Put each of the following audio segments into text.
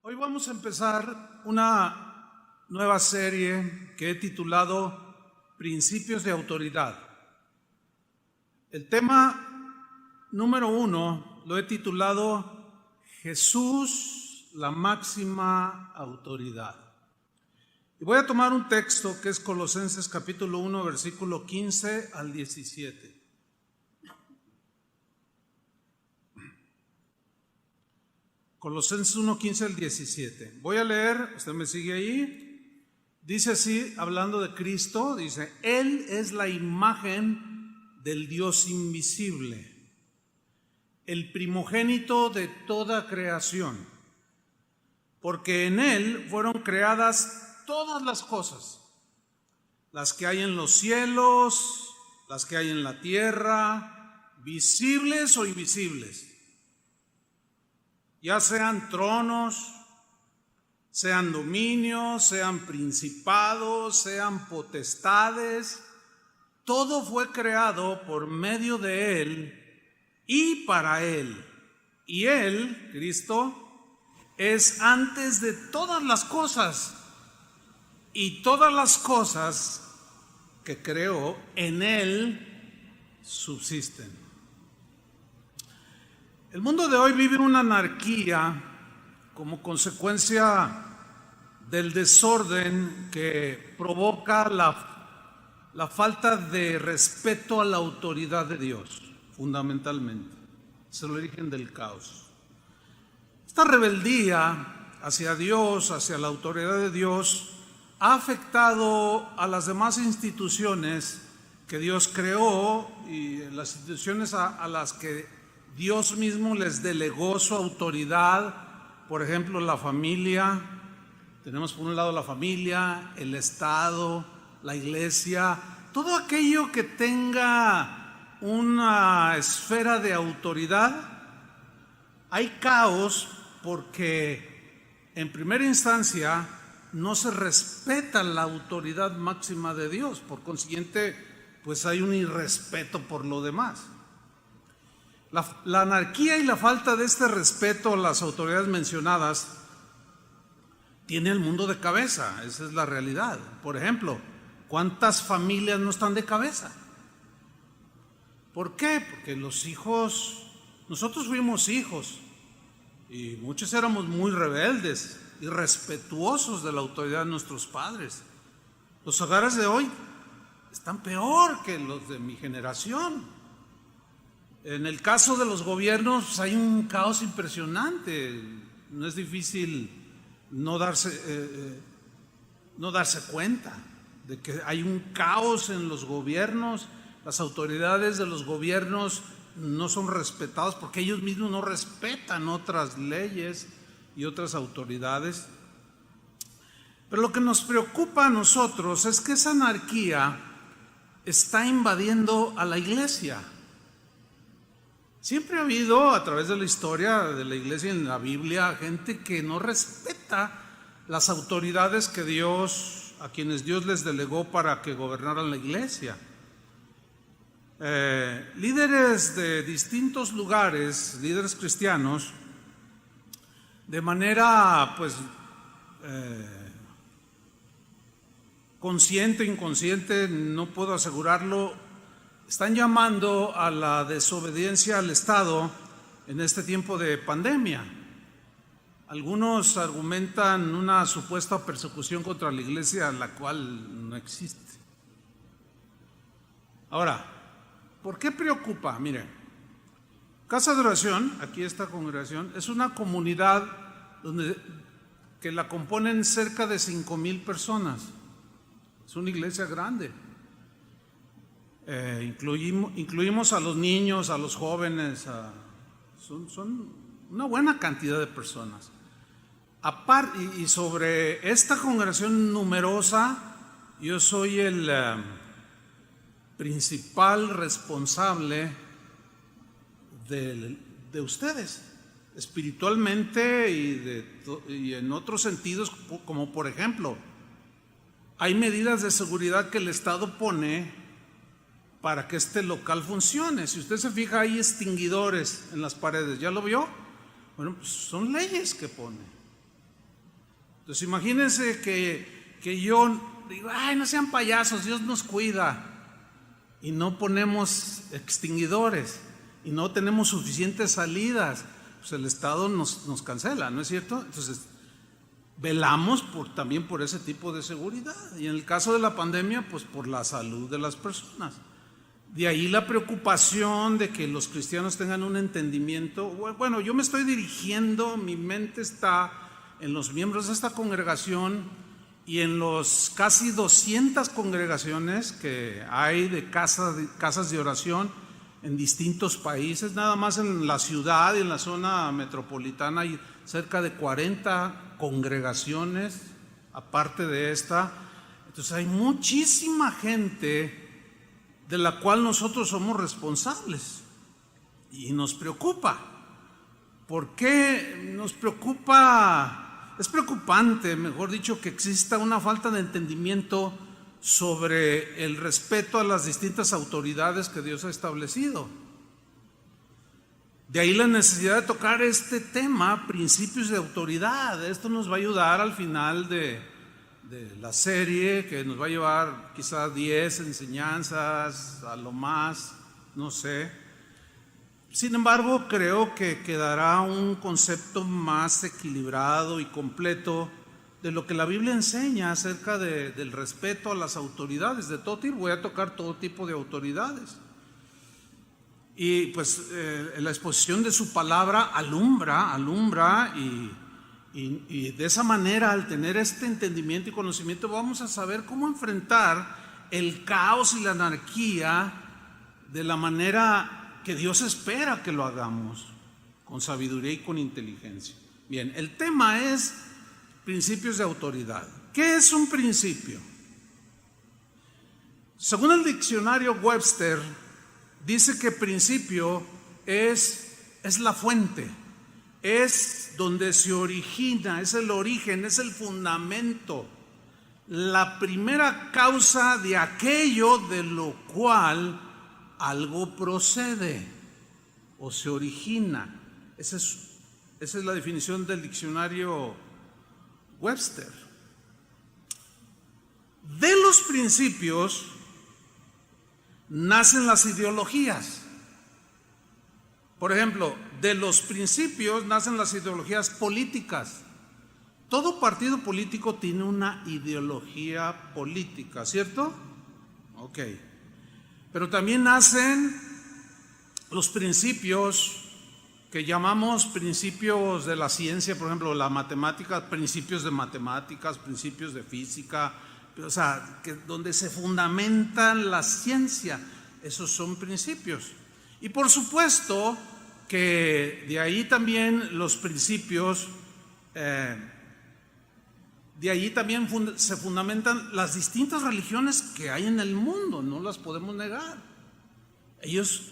Hoy vamos a empezar una nueva serie que he titulado Principios de Autoridad. El tema número 1 lo he titulado Jesús, la máxima autoridad. Y voy a tomar un texto que es Colosenses capítulo 1, versículo 15 al 17. Colosenses 1, 15 al 17. Voy a leer, usted me sigue ahí. Dice así, hablando de Cristo, dice: Él es la imagen del Dios invisible, el primogénito de toda creación, porque en Él fueron creadas todas las cosas, las que hay en los cielos, las que hay en la tierra, visibles o invisibles, ya sean tronos, sean dominios, sean principados, sean potestades. Todo fue creado por medio de Él y para Él. Y Él, Cristo, es antes de todas las cosas. Y todas las cosas que creó en Él subsisten. El mundo de hoy vive una anarquía como consecuencia del desorden que provoca la falta de respeto a la autoridad de Dios, fundamentalmente. Es el origen del caos. Esta rebeldía hacia Dios, hacia la autoridad de Dios, ha afectado a las demás instituciones que Dios creó y las instituciones a las que Dios mismo les delegó su autoridad. Por ejemplo, la familia. Tenemos por un lado la familia, el Estado, la iglesia, todo aquello que tenga una esfera de autoridad. Hay caos porque en primera instancia no se respeta la autoridad máxima de Dios. Por consiguiente, pues hay un irrespeto por lo demás. La anarquía y la falta de este respeto a las autoridades mencionadas tiene el mundo de cabeza. Esa es la realidad. Por ejemplo, ¿cuántas familias no están de cabeza? ¿Por qué? Porque los hijos, nosotros fuimos hijos y muchos éramos muy rebeldes, irrespetuosos de la autoridad de nuestros padres. Los hogares de hoy están peor que los de mi generación. En el caso de los gobiernos, pues hay un caos impresionante. No es difícil no darse cuenta de que hay un caos en los gobiernos. Las autoridades de los gobiernos no son respetadas porque ellos mismos no respetan otras leyes y otras autoridades. Pero lo que nos preocupa a nosotros es que esa anarquía está invadiendo a la iglesia. Siempre ha habido a través de la historia de la iglesia en la Biblia gente que no respeta las autoridades que Dios, a quienes Dios les delegó para que gobernaran la iglesia. Líderes de distintos lugares, líderes cristianos, de manera consciente o inconsciente, no puedo asegurarlo, están llamando a la desobediencia al Estado en este tiempo de pandemia. Algunos argumentan una supuesta persecución contra la iglesia, la cual no existe. Ahora, ¿por qué preocupa? Mire, Casa de Oración, aquí esta congregación, es una comunidad que la componen cerca de 5,000 personas. Es una iglesia grande. Incluimos a los niños, a los jóvenes, son una buena cantidad de personas. Y sobre esta congregación numerosa, yo soy el principal responsable de ustedes, espiritualmente y en otros sentidos, como por ejemplo, hay medidas de seguridad que el Estado pone para que este local funcione. Si usted se fija, hay extinguidores en las paredes, ¿ya lo vio? Bueno, pues son leyes que pone. Entonces imagínense que yo digo, ay, no sean payasos, Dios nos cuida, y no ponemos extinguidores, y no tenemos suficientes salidas, pues el Estado nos cancela, ¿no es cierto? Entonces velamos también por ese tipo de seguridad, y en el caso de la pandemia, pues por la salud de las personas. De ahí la preocupación de que los cristianos tengan un entendimiento. Bueno, yo me estoy dirigiendo, mi mente está en los miembros de esta congregación y en los casi 200 congregaciones que hay de casas de oración en distintos países. Nada más en la ciudad y en la zona metropolitana hay cerca de 40 congregaciones, aparte de esta. Entonces hay muchísima gente de la cual nosotros somos responsables y nos preocupa. ¿Por qué nos preocupa? Es preocupante, mejor dicho, que exista una falta de entendimiento sobre el respeto a las distintas autoridades que Dios ha establecido. De ahí la necesidad de tocar este tema, principios de autoridad. Esto nos va a ayudar al final de la serie, que nos va a llevar quizás 10 enseñanzas a lo más, no sé. Sin embargo, creo que quedará un concepto más equilibrado y completo de lo que la Biblia enseña acerca del respeto a las autoridades de todo tipo. Voy a tocar todo tipo de autoridades. Y pues la exposición de su palabra alumbra y de esa manera, al tener este entendimiento y conocimiento, vamos a saber cómo enfrentar el caos y la anarquía de la manera que Dios espera que lo hagamos, con sabiduría y con inteligencia. Bien, el tema es principios de autoridad. ¿Qué es un principio? Según el diccionario Webster, dice que principio es la fuente, es donde se origina, es el origen, es el fundamento, la primera causa de aquello de lo cual algo procede o se origina. Esa es la definición del diccionario Webster. De los principios nacen las ideologías. Por ejemplo, de los principios nacen las ideologías políticas. Todo partido político tiene una ideología política, ¿cierto? Ok. Pero también nacen los principios que llamamos principios de la ciencia, por ejemplo, la matemática, principios de matemáticas, principios de física, o sea, donde se fundamenta la ciencia. Esos son principios. Y por supuesto que de ahí también los principios, de ahí también se fundamentan las distintas religiones que hay en el mundo, no las podemos negar.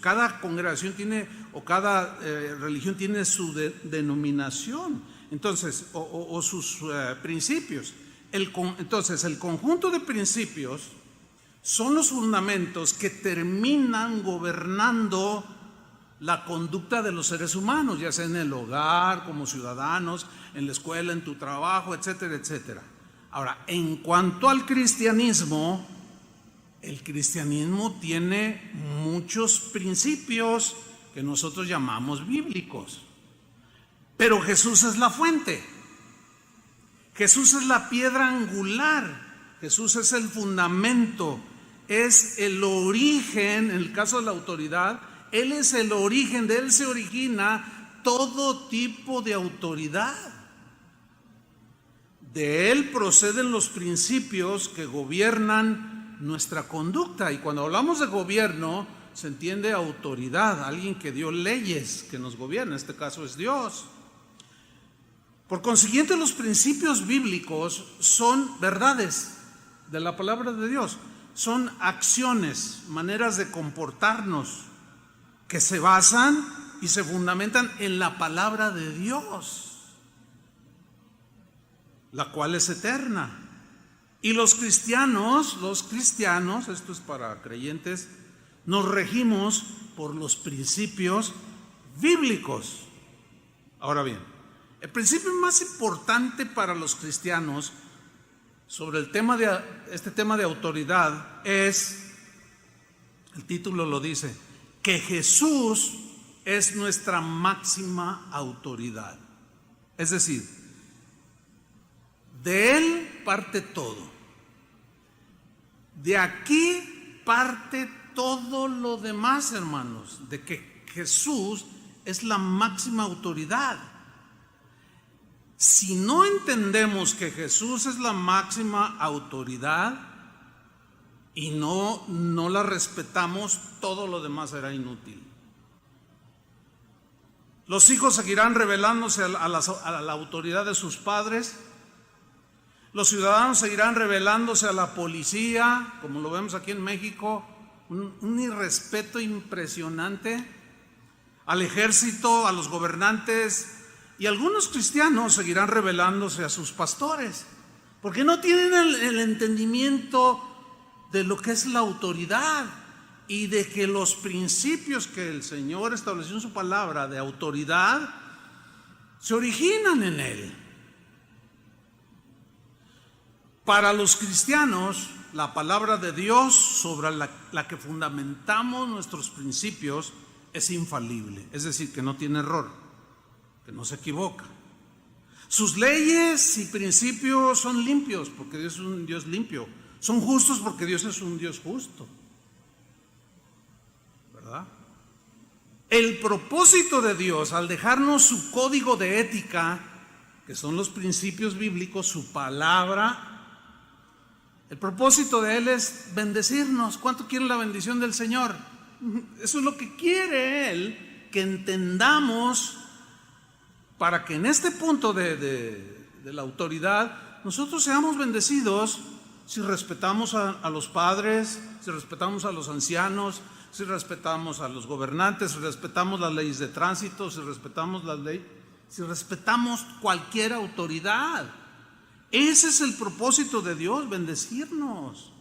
Cada congregación tiene, o cada religión tiene su denominación, entonces, o sus principios. Entonces, el conjunto de principios son los fundamentos que terminan gobernando la conducta de los seres humanos, ya sea en el hogar, como ciudadanos, en la escuela, en tu trabajo, etcétera, etcétera. Ahora, en cuanto al cristianismo, el cristianismo tiene muchos principios que nosotros llamamos bíblicos, pero Jesús es la fuente, Jesús es la piedra angular, Jesús es el fundamento, es el origen. En el caso de la autoridad, Él es el origen, de Él se origina todo tipo de autoridad. De Él proceden los principios que gobiernan nuestra conducta. Y cuando hablamos de gobierno, se entiende autoridad, alguien que dio leyes que nos gobierna, en este caso es Dios. Por consiguiente, los principios bíblicos son verdades de la palabra de Dios, son acciones, maneras de comportarnos que se basan y se fundamentan en la palabra de Dios, la cual es eterna. Y los cristianos, esto es para creyentes, nos regimos por los principios bíblicos. Ahora bien, El principio más importante para los cristianos sobre este tema de autoridad es, el título lo dice, que Jesús es nuestra máxima autoridad. Es decir, de Él parte todo. De aquí parte todo lo demás, hermanos, de que Jesús es la máxima autoridad. Si no entendemos que Jesús es la máxima autoridad y no la respetamos, todo lo demás será inútil. Los hijos seguirán rebelándose a la autoridad de sus padres. Los ciudadanos seguirán rebelándose a la policía, como lo vemos aquí en México, un irrespeto impresionante, al ejército, a los gobernantes, y algunos cristianos seguirán rebelándose a sus pastores, porque no tienen el entendimiento de lo que es la autoridad y de que los principios que el Señor estableció en su palabra de autoridad se originan en Él. Para los cristianos, la palabra de Dios sobre la que fundamentamos nuestros principios es infalible, es decir, que no tiene error, que no se equivoca. Sus leyes y principios son limpios porque Dios es un Dios limpio, son justos porque Dios es un Dios justo, ¿verdad? El propósito de Dios al dejarnos su código de ética, que son los principios bíblicos, su palabra, el propósito de Él es bendecirnos. ¿Cuánto quiere la bendición del Señor? Eso es lo que quiere Él, que entendamos, para que en este punto de la autoridad nosotros seamos bendecidos si respetamos a los padres, si respetamos a los ancianos, si respetamos a los gobernantes, si respetamos las leyes de tránsito, si respetamos las leyes, si respetamos cualquier autoridad. Ese es el propósito de Dios, bendecirnos.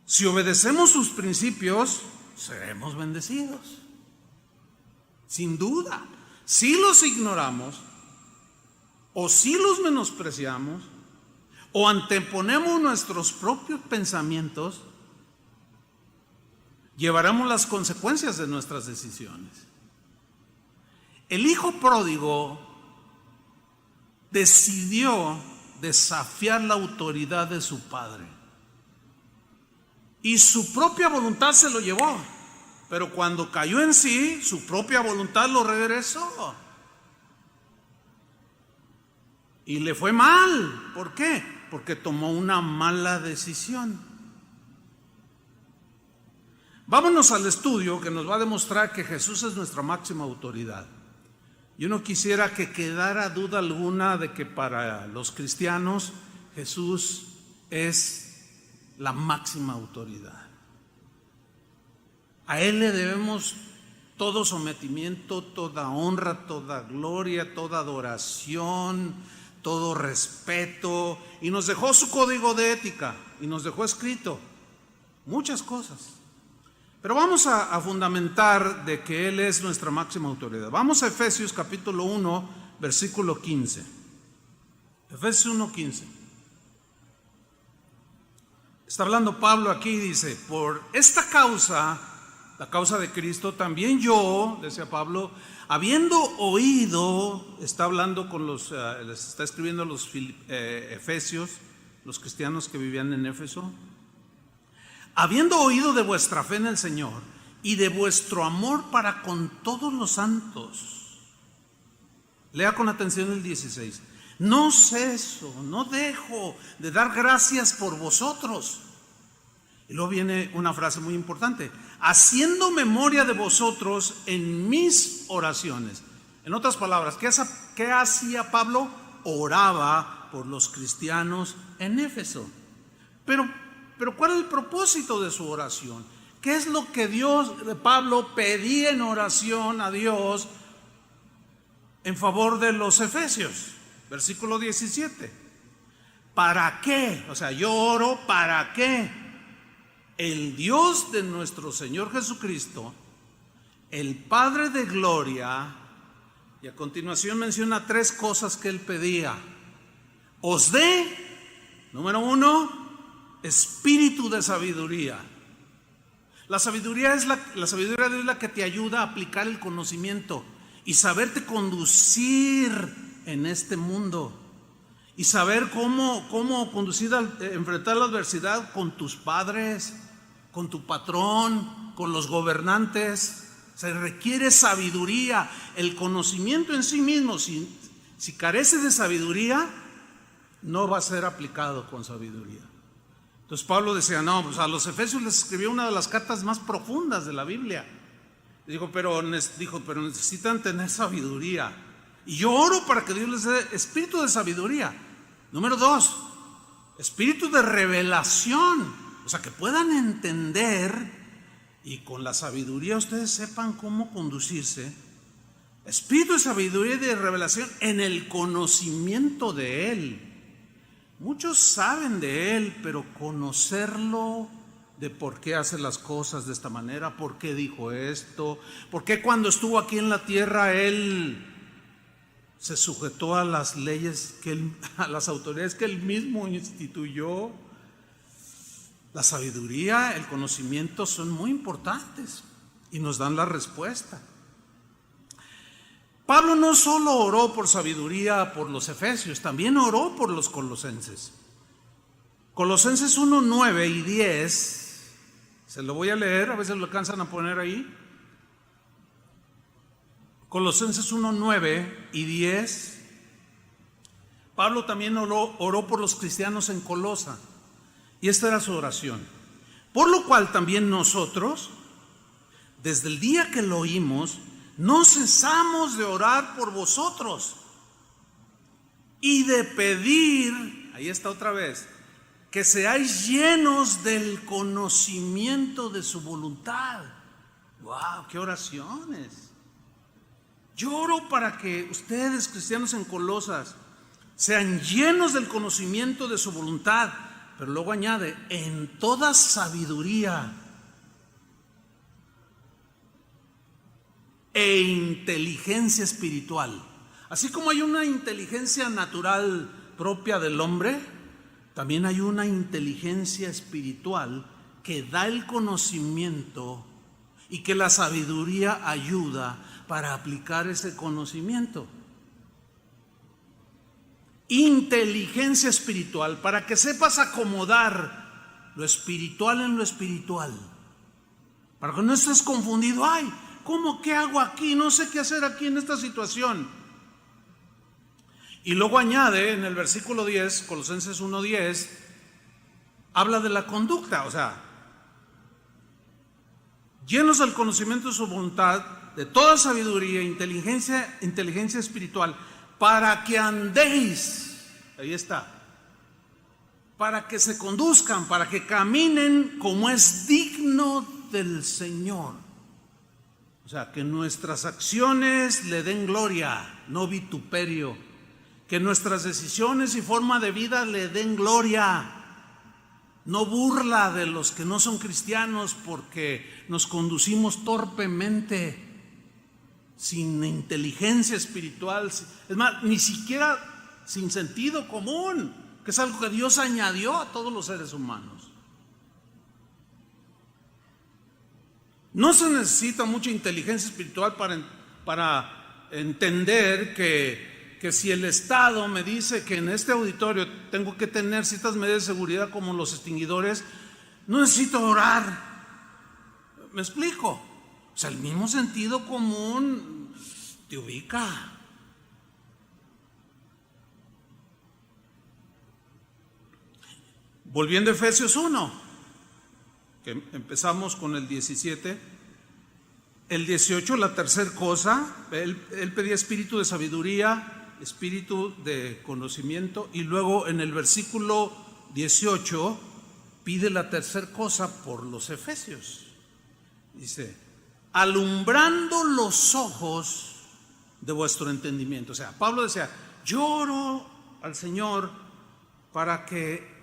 Si obedecemos sus principios, seremos bendecidos, sin duda. Si los ignoramos, o si los menospreciamos, o anteponemos nuestros propios pensamientos, llevaremos las consecuencias de nuestras decisiones. El hijo pródigo decidió desafiar la autoridad de su padre y su propia voluntad se lo llevó, pero cuando cayó en sí, su propia voluntad lo regresó y le fue mal. ¿Por qué? Porque tomó una mala decisión. Vámonos al estudio que nos va a demostrar que Jesús es nuestra máxima autoridad. Yo no quisiera que quedara duda alguna de que para los cristianos Jesús es la máxima autoridad. A Él le debemos todo sometimiento, toda honra, toda gloria, toda adoración, todo respeto, y nos dejó su código de ética y nos dejó escrito muchas cosas. Pero vamos a fundamentar de que Él es nuestra máxima autoridad. Vamos a Efesios capítulo 1, versículo 15. Efesios 1, 15. Está hablando Pablo aquí, dice: por esta causa, la causa de Cristo, también yo, decía Pablo, habiendo oído, está hablando con les está escribiendo a los efesios, los cristianos que vivían en Éfeso, habiendo oído de vuestra fe en el Señor y de vuestro amor para con todos los santos. Lea con atención el 16. No ceso, no dejo de dar gracias por vosotros. Y luego viene una frase muy importante: haciendo memoria de vosotros en mis oraciones. En otras palabras, ¿qué hacía Pablo? Oraba por los cristianos en Éfeso. Pero ¿cuál es el propósito de su oración? ¿Qué es lo que Pablo pedía en oración a Dios en favor de los efesios? Versículo 17. ¿Para qué? O sea, yo oro para qué el Dios de nuestro Señor Jesucristo, el Padre de gloria, Y a continuación menciona 3 cosas que él pedía. Os dé, número 1, espíritu de sabiduría. La sabiduría es la sabiduría es la que te ayuda a aplicar el conocimiento y saberte conducir en este mundo y saber cómo conducir enfrentar la adversidad con tus padres, con tu patrón, con los gobernantes. Se requiere sabiduría. El conocimiento en sí mismo, si carece de sabiduría, no va a ser aplicado con sabiduría. Entonces Pablo decía, no, pues a los Efesios les escribió una de las cartas más profundas de la Biblia. Dijo, pero necesitan tener sabiduría. Y yo oro para que Dios les dé espíritu de sabiduría. Número 2, espíritu de revelación. O sea, que puedan entender y con la sabiduría ustedes sepan cómo conducirse. Espíritu de sabiduría y de revelación en el conocimiento de Él. Muchos saben de Él, pero conocerlo, de por qué hace las cosas de esta manera, por qué dijo esto, por qué cuando estuvo aquí en la tierra Él se sujetó a las leyes, a las autoridades que Él mismo instituyó. La sabiduría, el conocimiento son muy importantes y nos dan la respuesta. Pablo no solo oró por sabiduría por los efesios, también oró por los colosenses. Colosenses 1, 9 y 10, se lo voy a leer, a veces lo alcanzan a poner ahí. Colosenses 1, 9 y 10. Pablo también oró por los cristianos en Colosa, y esta era su oración. Por lo cual también nosotros, desde el día que lo oímos, no cesamos de orar por vosotros y de pedir, ahí está otra vez, que seáis llenos del conocimiento de su voluntad. ¡Wow! ¡Qué oraciones! Yo oro para que ustedes, cristianos en Colosas, sean llenos del conocimiento de su voluntad, pero luego añade, en toda sabiduría e inteligencia espiritual. Así como hay una inteligencia natural propia del hombre, también hay una inteligencia espiritual que da el conocimiento y que la sabiduría ayuda para aplicar ese conocimiento. Inteligencia espiritual, para que sepas acomodar lo espiritual en lo espiritual, para que no estés confundido. Ay, ¿cómo? ¿Qué hago aquí? No sé qué hacer aquí en esta situación. Y luego añade en el versículo 10, Colosenses 1:10, habla de la conducta, o sea, llenos del conocimiento de su voluntad, de toda sabiduría, inteligencia espiritual, para que andéis, ahí está, para que se conduzcan, para que caminen como es digno del Señor. O sea, que nuestras acciones le den gloria, no vituperio. Que nuestras decisiones y forma de vida le den gloria, no burla de los que no son cristianos porque nos conducimos torpemente, sin inteligencia espiritual, es más, ni siquiera sin sentido común, que es algo que Dios añadió a todos los seres humanos. No se necesita mucha inteligencia espiritual para entender que si el Estado me dice que en este auditorio tengo que tener ciertas medidas de seguridad como los extinguidores, no necesito orar. ¿Me explico? O sea, el mismo sentido común te ubica. Volviendo a Efesios 1, que empezamos con el 17, el 18, la tercera cosa, él pedía espíritu de sabiduría, espíritu de conocimiento, y luego en el versículo 18 pide la tercera cosa por los efesios. Dice, alumbrando los ojos de vuestro entendimiento. O sea, Pablo decía, yo oro al Señor para que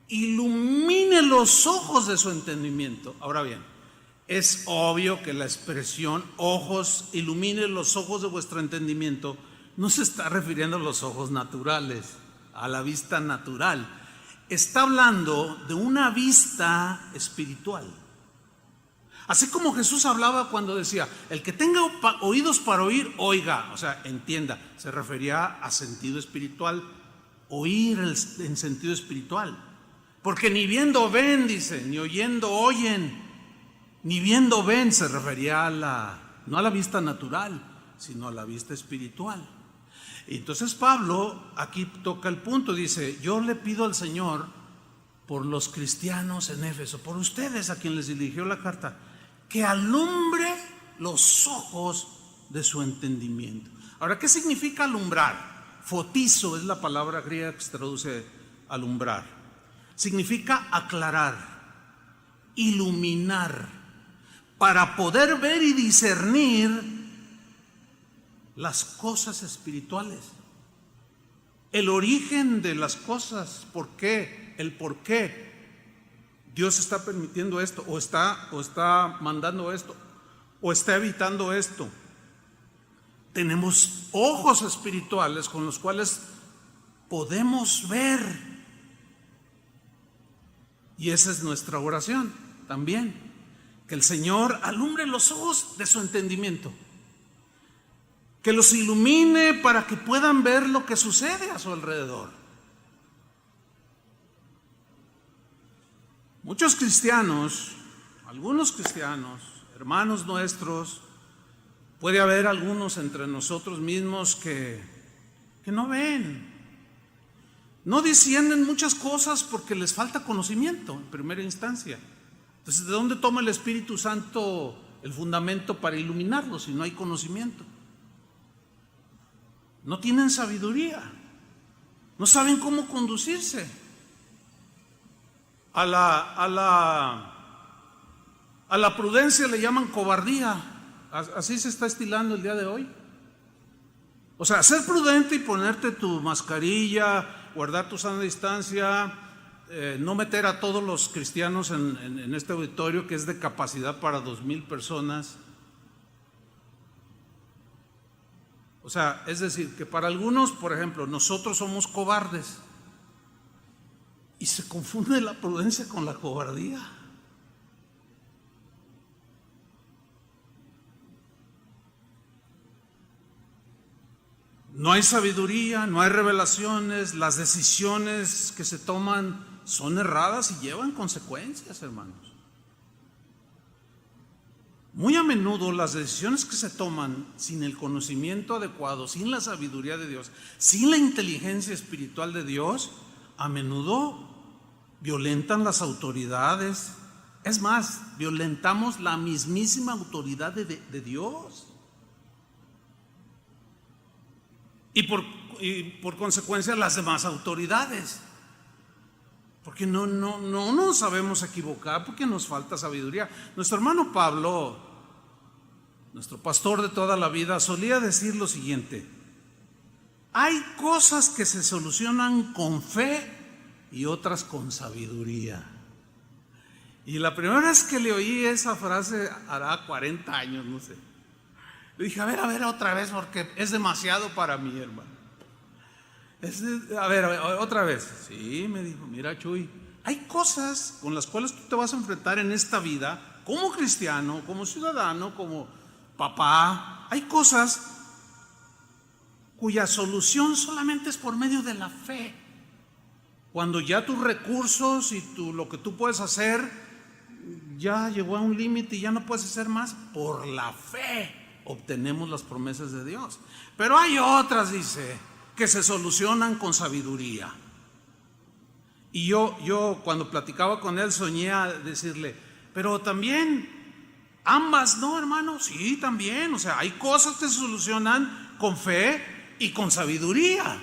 ilumine los ojos de su entendimiento. Ahora bien, es obvio que la expresión ojos, ilumine los ojos de vuestro entendimiento, no se está refiriendo a los ojos naturales, a la vista natural. Está hablando de una vista espiritual. Así como Jesús hablaba cuando decía, el que tenga oídos para oír, oiga, o sea, entienda, se refería a sentido espiritual, oír en sentido espiritual. Porque ni viendo ven, dice, ni oyendo oyen. Ni viendo ven, se refería no a la vista natural, sino a la vista espiritual. Y entonces Pablo aquí toca el punto, dice, yo le pido al Señor por los cristianos en Éfeso, por ustedes a quien les dirigió la carta, que alumbre los ojos de su entendimiento. Ahora, ¿qué significa alumbrar? Fotizo es la palabra griega que se traduce alumbrar. Significa aclarar, iluminar, para poder ver y discernir las cosas espirituales, el origen de las cosas, por qué Dios está permitiendo esto, o está mandando esto, o está evitando esto. Tenemos ojos espirituales con los cuales podemos ver, y esa es nuestra oración también. Que el Señor alumbre los ojos de su entendimiento, que los ilumine para que puedan ver lo que sucede a su alrededor. Muchos cristianos, algunos cristianos, hermanos nuestros, puede haber algunos entre nosotros mismos que no ven, no disciernen muchas cosas porque les falta conocimiento en primera instancia. Entonces, ¿de dónde toma el Espíritu Santo el fundamento para iluminarlos si no hay conocimiento? No tienen sabiduría, no saben cómo conducirse. A la prudencia le llaman cobardía. Así se está estilando el día de hoy. O sea, ser prudente y ponerte tu mascarilla, guardar tu sana distancia, no meter a todos los cristianos en este auditorio que es de capacidad para 2,000 personas. O sea, es decir, que para algunos, por ejemplo, nosotros somos cobardes y se confunde la prudencia con la cobardía. No hay sabiduría, no hay revelaciones, las decisiones que se toman son erradas y llevan consecuencias, hermanos. Muy a menudo las decisiones que se toman sin el conocimiento adecuado, sin la sabiduría de Dios, sin la inteligencia espiritual de Dios, a menudo violentan las autoridades. Es más, violentamos la mismísima autoridad de Dios. Y por consecuencia las demás autoridades. Porque no nos sabemos equivocar, porque nos falta sabiduría. Nuestro hermano Pablo, nuestro pastor de toda la vida, solía decir lo siguiente: hay cosas que se solucionan con fe y otras con sabiduría. Y la primera vez que le oí esa frase, hará 40 años, no sé. Le dije, a ver, otra vez, porque es demasiado para mí, hermano. A ver, otra vez. Sí, me dijo, mira, Chuy, hay cosas con las cuales tú te vas a enfrentar en esta vida, como cristiano, como ciudadano, como papá. Hay cosas cuya solución solamente es por medio de la fe. Cuando ya tus recursos y lo que tú puedes hacer ya llegó a un límite y ya no puedes hacer más, por la fe obtenemos las promesas de Dios. Pero hay otras, dice, que se solucionan con sabiduría. Y yo cuando platicaba con él soñé a decirle, pero también ambas, ¿no, hermano? Sí, también. O sea, hay cosas que se solucionan con fe y con sabiduría.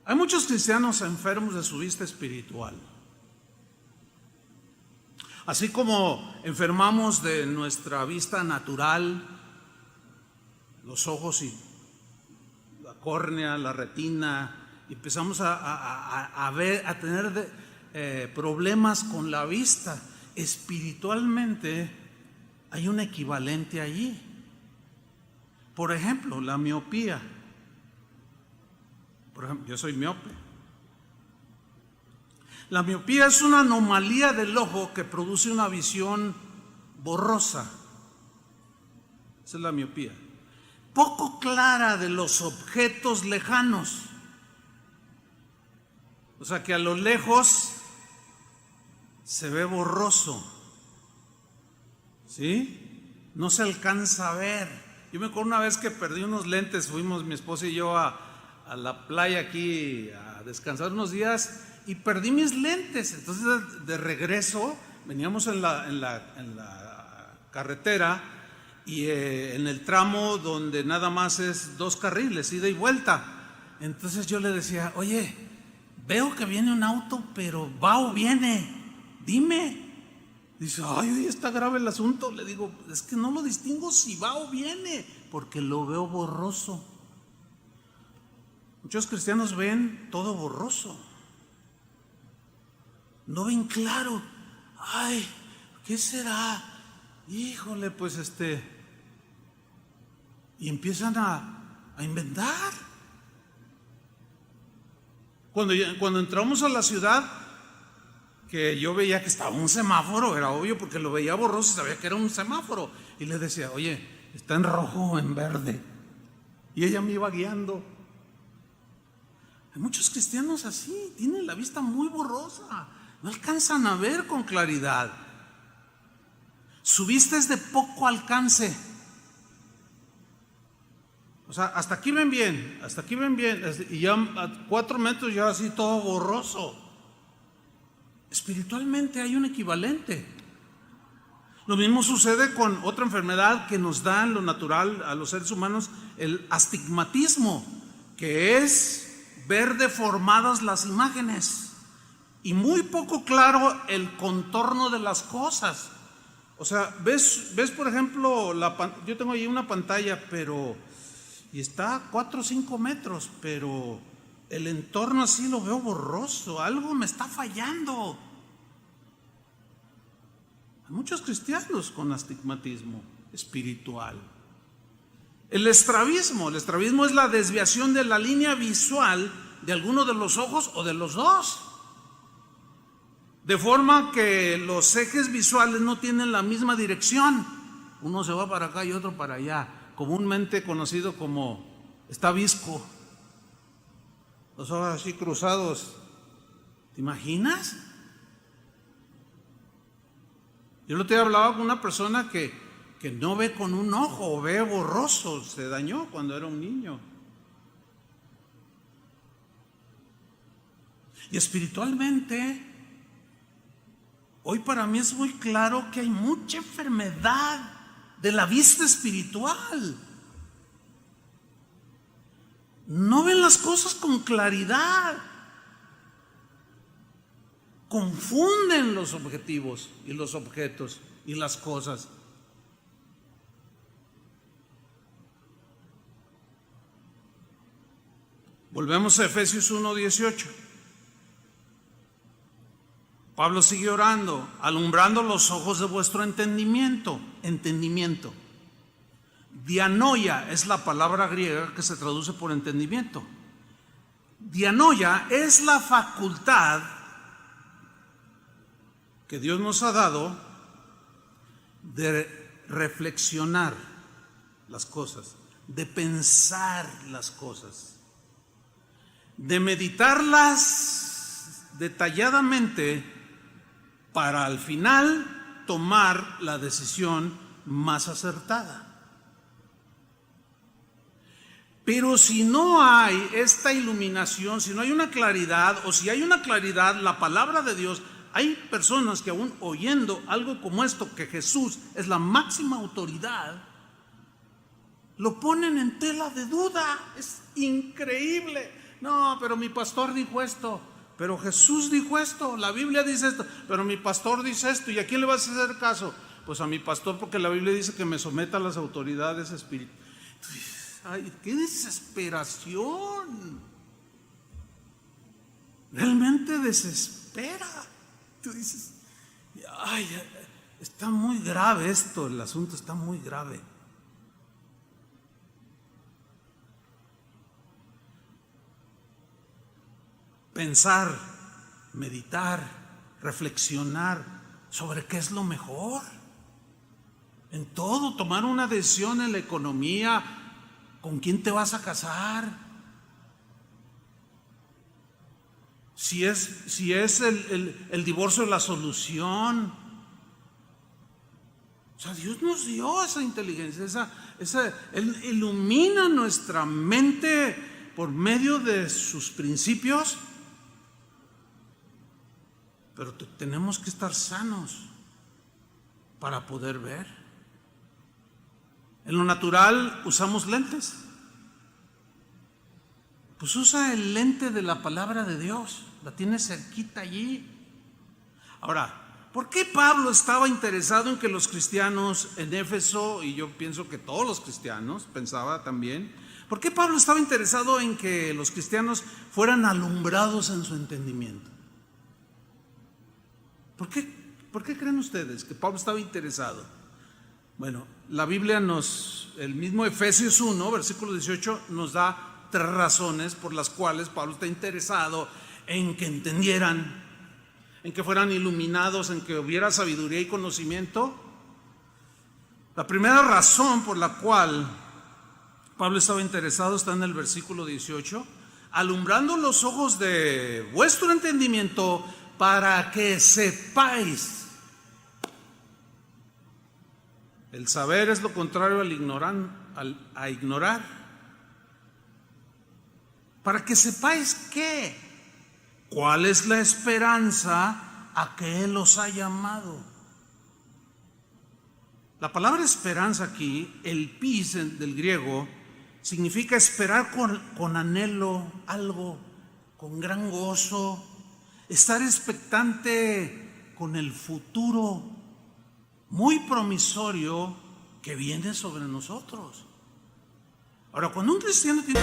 Hay muchos cristianos enfermos de su vista espiritual. Así como enfermamos de nuestra vista natural, los ojos y la córnea, la retina, y empezamos a ver, a tener problemas con la vista. Espiritualmente hay un equivalente allí. Por ejemplo, la miopía. Por ejemplo, yo soy miope. La miopía es una anomalía del ojo que produce una visión borrosa. Esa es la miopía. Poco clara de los objetos lejanos. O sea que a lo lejos se ve borroso. ¿Sí? No se alcanza a ver. Yo me acuerdo una vez que perdí unos lentes, fuimos mi esposa y yo a la playa aquí a descansar unos días y perdí mis lentes. Entonces de regreso veníamos en la carretera y en el tramo donde nada más es 2 carriles, ida y vuelta. Entonces yo le decía, oye, veo que viene un auto, pero va o viene, dime. Dice, ay, hoy está grave el asunto. Le digo, es que no lo distingo si va o viene, porque lo veo borroso. Muchos cristianos ven todo borroso, no ven claro. Ay, ¿qué será? Híjole, pues y empiezan a inventar. Cuando entramos a la ciudad, que yo veía que estaba un semáforo, era obvio porque lo veía borroso y sabía que era un semáforo, y le decía, oye, ¿está en rojo o en verde? Y ella me iba guiando. Hay muchos cristianos así, tienen la vista muy borrosa, no alcanzan a ver con claridad. Su vista es de poco alcance. O sea, hasta aquí ven bien, y ya a 4 metros ya así todo borroso. Espiritualmente hay un equivalente. Lo mismo sucede con otra enfermedad que nos da en lo natural a los seres humanos, el astigmatismo, que es ver deformadas las imágenes y muy poco claro el contorno de las cosas. O sea, ves por ejemplo, yo tengo ahí una pantalla, y está a 4 o 5 metros, pero el entorno así lo veo borroso, algo me está fallando. Hay muchos cristianos con astigmatismo espiritual. El estrabismo es la desviación de la línea visual de alguno de los ojos o de los dos, de forma que los ejes visuales no tienen la misma dirección. Uno se va para acá y otro para allá, comúnmente conocido como estabisco, los ojos así cruzados. ¿Te imaginas? Yo el otro día hablaba con una persona que no ve con un ojo, ve borroso, se dañó cuando era un niño. Y espiritualmente, hoy para mí es muy claro que hay mucha enfermedad de la vista espiritual. No ven las cosas con claridad. Confunden los objetivos y los objetos y las cosas. Volvemos a Efesios 1:18. Pablo sigue orando, alumbrando los ojos de vuestro entendimiento. Dianoia es la palabra griega que se traduce por entendimiento. Dianoia es la facultad que Dios nos ha dado de reflexionar las cosas, de pensar las cosas, de meditarlas detalladamente para al final tomar la decisión más acertada. Pero si no hay esta iluminación, si no hay una claridad, o si hay una claridad, la palabra de Dios, hay personas que aún oyendo algo como esto, que Jesús es la máxima autoridad, lo ponen en tela de duda. Es increíble. No, pero mi pastor dijo esto, pero Jesús dijo esto, la Biblia dice esto, pero mi pastor dice esto. ¿Y a quién le vas a hacer caso? Pues a mi pastor, porque la Biblia dice que me someta a las autoridades espirituales. Ay, qué desesperación. realmente desespera. Tú dices, ay, está muy grave esto, el asunto está muy grave. Pensar, meditar, reflexionar sobre qué es lo mejor. En todo, tomar una decisión en la economía, con quién te vas a casar. Si es el divorcio la solución. O sea, Dios nos dio esa inteligencia, Él ilumina nuestra mente por medio de sus principios. Pero tenemos que estar sanos para poder ver. En lo natural usamos lentes. Pues usa el lente de la palabra de Dios, la tienes cerquita allí. Ahora, ¿por qué Pablo estaba interesado en que los cristianos en Éfeso, y yo pienso que todos los cristianos, pensaba también, ¿por qué Pablo estaba interesado en que los cristianos fueran alumbrados en su entendimiento? ¿Por qué creen ustedes que Pablo estaba interesado? Bueno, la Biblia el mismo Efesios 1, versículo 18, nos da 3 razones por las cuales Pablo está interesado en que entendieran, en que fueran iluminados, en que hubiera sabiduría y conocimiento. La primera razón por la cual Pablo estaba interesado está en el versículo 18, alumbrando los ojos de vuestro entendimiento para que sepáis. El saber es lo contrario a ignorar. Para que sepáis cuál es la esperanza a que Él os ha llamado. La palabra esperanza aquí, el pis del griego, significa esperar con anhelo algo, con gran gozo, estar expectante con el futuro muy promisorio que viene sobre nosotros. Ahora, cuando un cristiano tiene...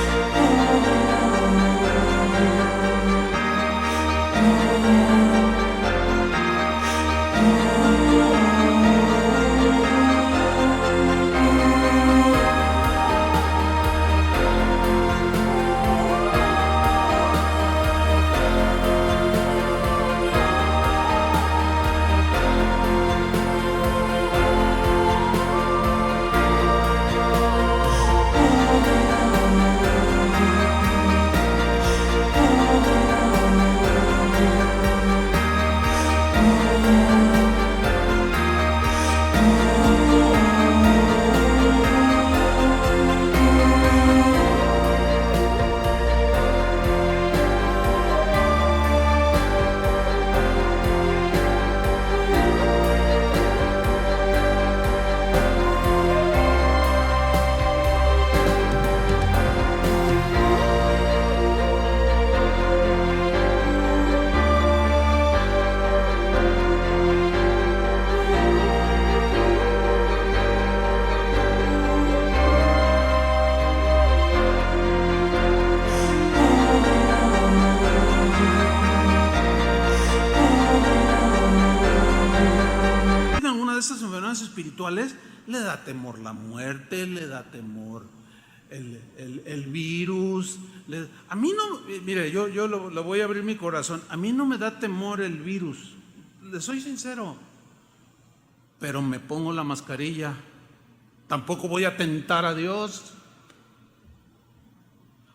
espirituales, le da temor la muerte, le da temor el virus. A mí no, mire, yo lo voy a abrir mi corazón. A mí no me da temor el virus, le soy sincero, pero me pongo la mascarilla. Tampoco voy a tentar a Dios,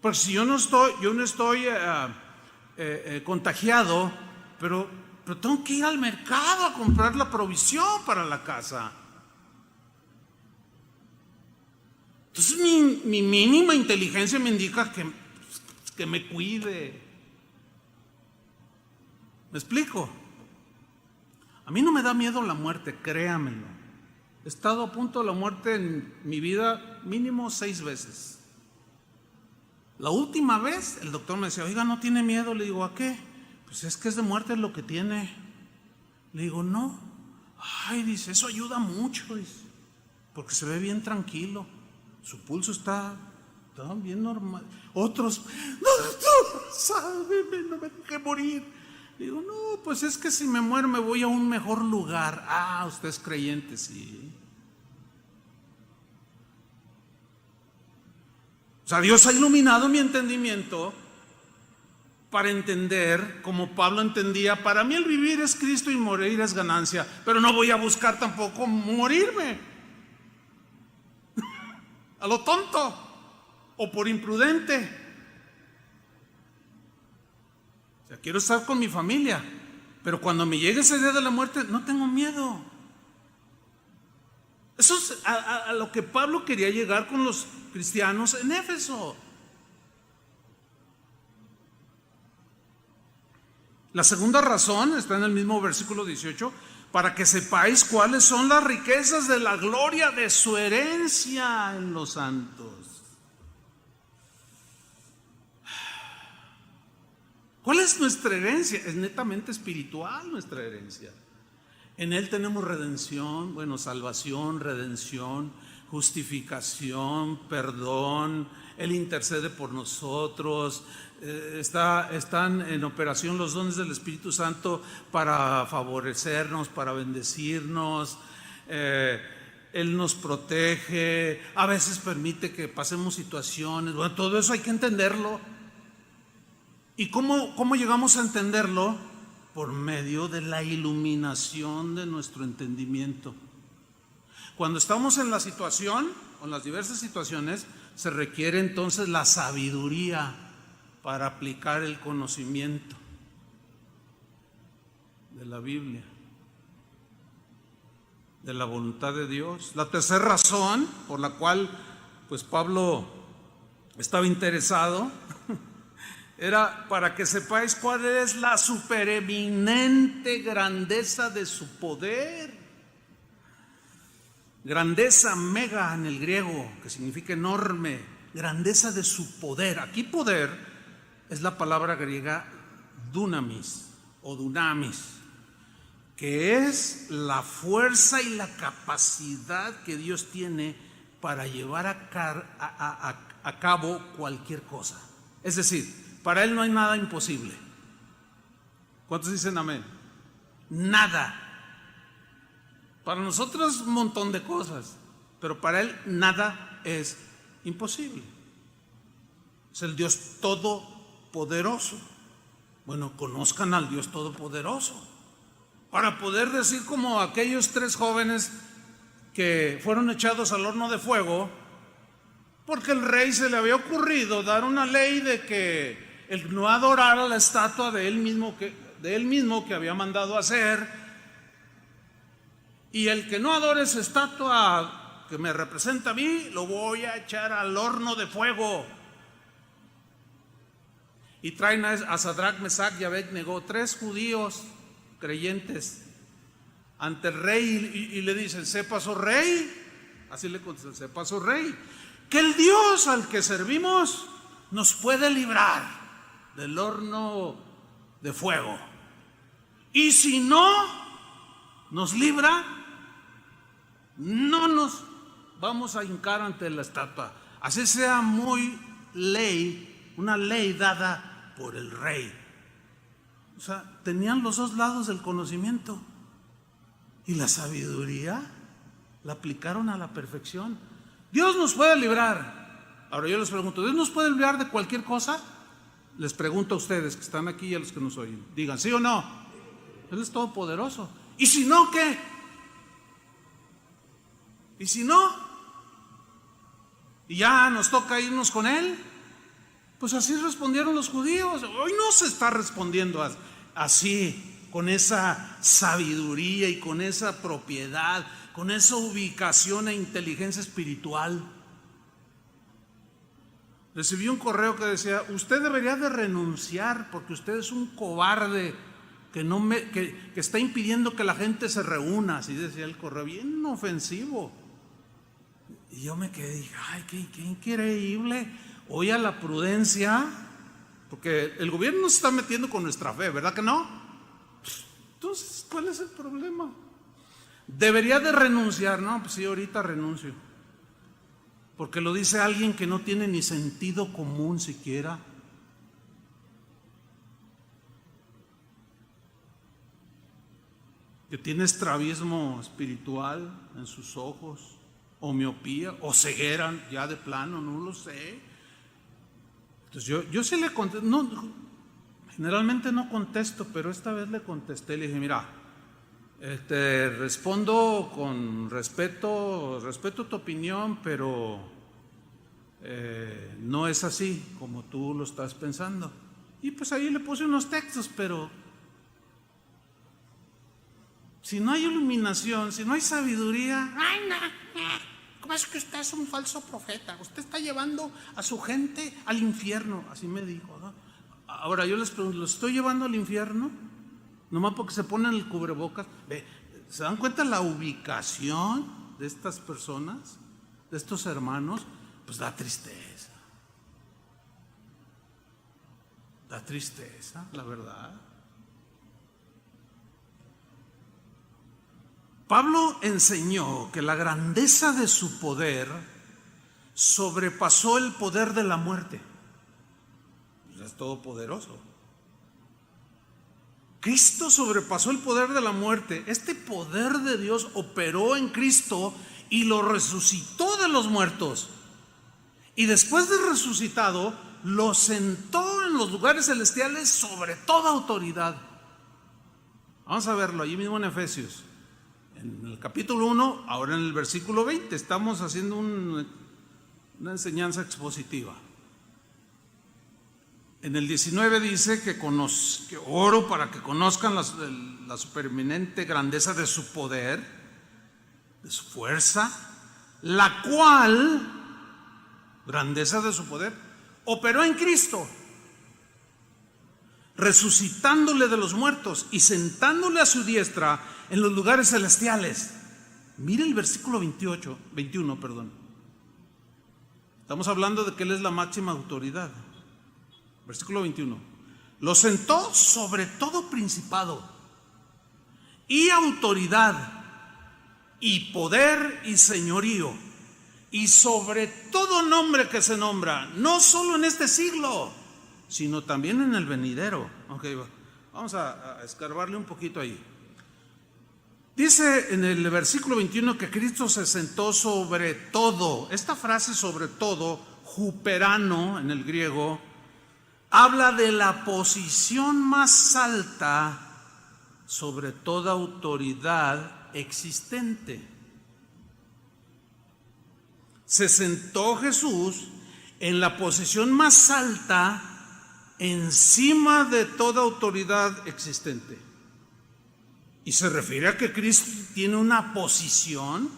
porque si yo no estoy contagiado, pero tengo que ir al mercado a comprar la provisión para la casa. Entonces mi mínima inteligencia me indica que me cuide. ¿Me explico? A mí no me da miedo la muerte, créamelo. He estado a punto de la muerte en mi vida mínimo 6 veces. La última vez el doctor me decía, oiga, ¿no tiene miedo? Le digo, ¿a qué? Pues es que es de muerte lo que tiene. Le digo, no. Ay, dice, eso ayuda mucho, dice, porque se ve bien tranquilo. Su pulso está estaban bien normal. Otros, no, sálveme, no me deje morir. Digo, no, pues es que si me muero me voy a un mejor lugar. Ah, usted es creyente, sí. O sea, Dios ha iluminado mi entendimiento para entender, como Pablo entendía, para mí el vivir es Cristo y morir es ganancia, pero no voy a buscar tampoco morirme a lo tonto o por imprudente. O sea, quiero estar con mi familia, pero cuando me llegue ese día de la muerte no tengo miedo. Eso es a lo que Pablo quería llegar con los cristianos en Éfeso. La segunda razón está en el mismo versículo 18, para que sepáis cuáles son las riquezas de la gloria de su herencia en los santos. ¿Cuál es nuestra herencia? Es netamente espiritual nuestra herencia. En Él tenemos redención, bueno, salvación, redención, justificación, perdón. Él intercede por nosotros. Están en operación los dones del Espíritu Santo para favorecernos, para bendecirnos. Él nos protege, a veces permite que pasemos situaciones. Bueno, todo eso hay que entenderlo. ¿Y cómo llegamos a entenderlo? Por medio de la iluminación de nuestro entendimiento. Cuando estamos en la situación, o en las diversas situaciones, se requiere entonces la sabiduría para aplicar el conocimiento de la Biblia, de la voluntad de Dios. La tercera razón por la cual pues Pablo estaba interesado era para que sepáis cuál es la supereminente grandeza de su poder. Grandeza, mega en el griego, que significa enorme. Grandeza de su poder. Aquí poder es la palabra griega dunamis o dunamis, que es la fuerza y la capacidad que Dios tiene para llevar a cabo cualquier cosa. Es decir, para Él no hay nada imposible. ¿Cuántos dicen amén? Nada. Para nosotros un montón de cosas, pero para Él nada es imposible. Es el Dios todopoderoso. Bueno, conozcan al Dios todopoderoso para poder decir como aquellos 3 jóvenes que fueron echados al horno de fuego porque el rey se le había ocurrido dar una ley de que el no adorara la estatua de él mismo que había mandado hacer, y el que no adore esa estatua que me representa a mí, lo voy a echar al horno de fuego. Y traen a Sadrach, Mesach y Abednego, 3 judíos creyentes ante el rey, y le dicen: sepa su rey, así le contestan, sepa su rey, que el Dios al que servimos nos puede librar del horno de fuego, y si no nos libra, no nos vamos a hincar ante la estatua, así sea muy ley, una ley dada por el rey. O sea, tenían los 2 lados del conocimiento, y la sabiduría la aplicaron a la perfección. Dios nos puede librar. Ahora yo les pregunto, ¿Dios nos puede librar de cualquier cosa? Les pregunto a ustedes que están aquí y a los que nos oyen. Digan, ¿sí o no? Él es todopoderoso. ¿Y si no, qué? ¿Y si no? ¿Y ya nos toca irnos con Él? Pues así respondieron los judíos. Hoy no se está respondiendo así, con esa sabiduría y con esa propiedad, con esa ubicación e inteligencia espiritual. Recibí un correo que decía: usted debería de renunciar porque usted es un cobarde que está impidiendo que la gente se reúna. Así decía el correo, bien ofensivo. Y yo me quedé y dije: ay, qué increíble. Hoy a la prudencia, porque el gobierno se está metiendo con nuestra fe, ¿verdad que no? Entonces, ¿cuál es el problema? Debería de renunciar. No, pues sí, ahorita renuncio. Porque lo dice alguien que no tiene ni sentido común siquiera. Que tiene estrabismo espiritual en sus ojos, o miopía, o ceguera ya de plano, no lo sé. Entonces yo sí le contesté, no, generalmente no contesto, pero esta vez le contesté, le dije, mira, respondo con respeto tu opinión, pero no es así como tú lo estás pensando. Y pues ahí le puse unos textos, pero si no hay iluminación, si no hay sabiduría, ¡ay, no! ¿Cómo es que usted es un falso profeta? Usted está llevando a su gente al infierno. Así me dijo, ¿no? Ahora yo les pregunto, ¿los estoy llevando al infierno? Nomás porque se ponen el cubrebocas. ¿Se dan cuenta la ubicación de estas personas, de estos hermanos? Pues da tristeza. Da tristeza, la verdad. Pablo enseñó que la grandeza de su poder sobrepasó el poder de la muerte. Es todopoderoso. Cristo sobrepasó el poder de la muerte. Este poder de Dios operó en Cristo y lo resucitó de los muertos. Y después de resucitado, lo sentó en los lugares celestiales sobre toda autoridad. Vamos a verlo allí mismo en Efesios. En el capítulo 1, ahora en el versículo 20, estamos haciendo una enseñanza expositiva. En el 19 dice que oro para que conozcan la supereminente grandeza de su poder, de su fuerza, la cual, grandeza de su poder, operó en Cristo, resucitándole de los muertos y sentándole a su diestra en los lugares celestiales. Mire el versículo 21. Estamos hablando de que Él es la máxima autoridad. Versículo 21. Lo sentó sobre todo principado y autoridad y poder y señorío y sobre todo nombre que se nombra, no solo en este siglo, sino también en el venidero. Okay, vamos a escarbarle un poquito ahí. Dice en el versículo 21 que Cristo se sentó sobre todo. Esta frase sobre todo, huperano en el griego, habla de la posición más alta sobre toda autoridad existente. Se sentó Jesús en la posición más alta encima de toda autoridad existente. Y se refiere a que Cristo tiene una posición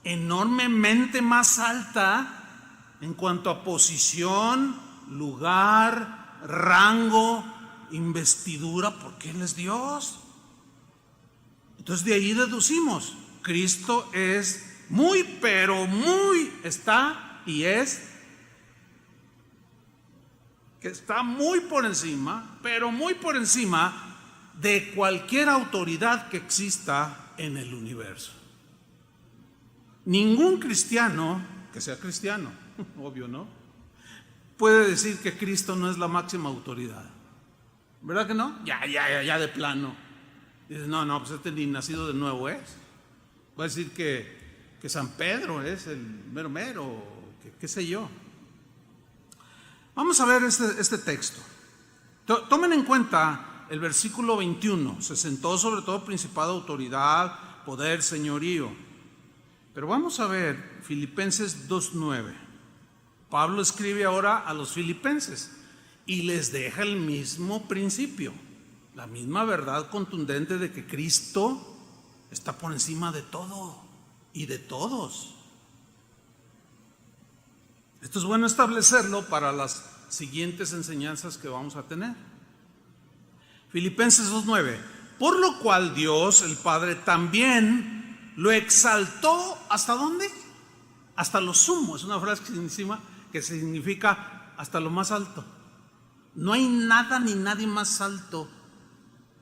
enormemente más alta en cuanto a posición, lugar, rango, investidura, porque Él es Dios. Entonces de ahí deducimos, Cristo es muy, pero muy, está y es, que está muy por encima, pero muy por encima de cualquier autoridad que exista en el universo. Ningún cristiano, que sea cristiano, obvio, ¿no?, puede decir que Cristo no es la máxima autoridad. ¿Verdad que no? Ya de plano. Dices, no, pues este ni nacido de nuevo es. Va a decir que San Pedro es el mero, qué sé yo. Vamos a ver este texto. Tomen en cuenta el versículo 21, se sentó sobre todo principado, autoridad, poder, señorío. Pero vamos a ver Filipenses 2:9. Pablo escribe ahora a los filipenses y les deja el mismo principio, la misma verdad contundente de que Cristo está por encima de todo y de todos. Esto es bueno establecerlo para las siguientes enseñanzas que vamos a tener. Filipenses 2:9. Por lo cual Dios, el Padre, también lo exaltó, ¿hasta dónde? Hasta lo sumo. Es una frase que significa hasta lo más alto. No hay nada ni nadie más alto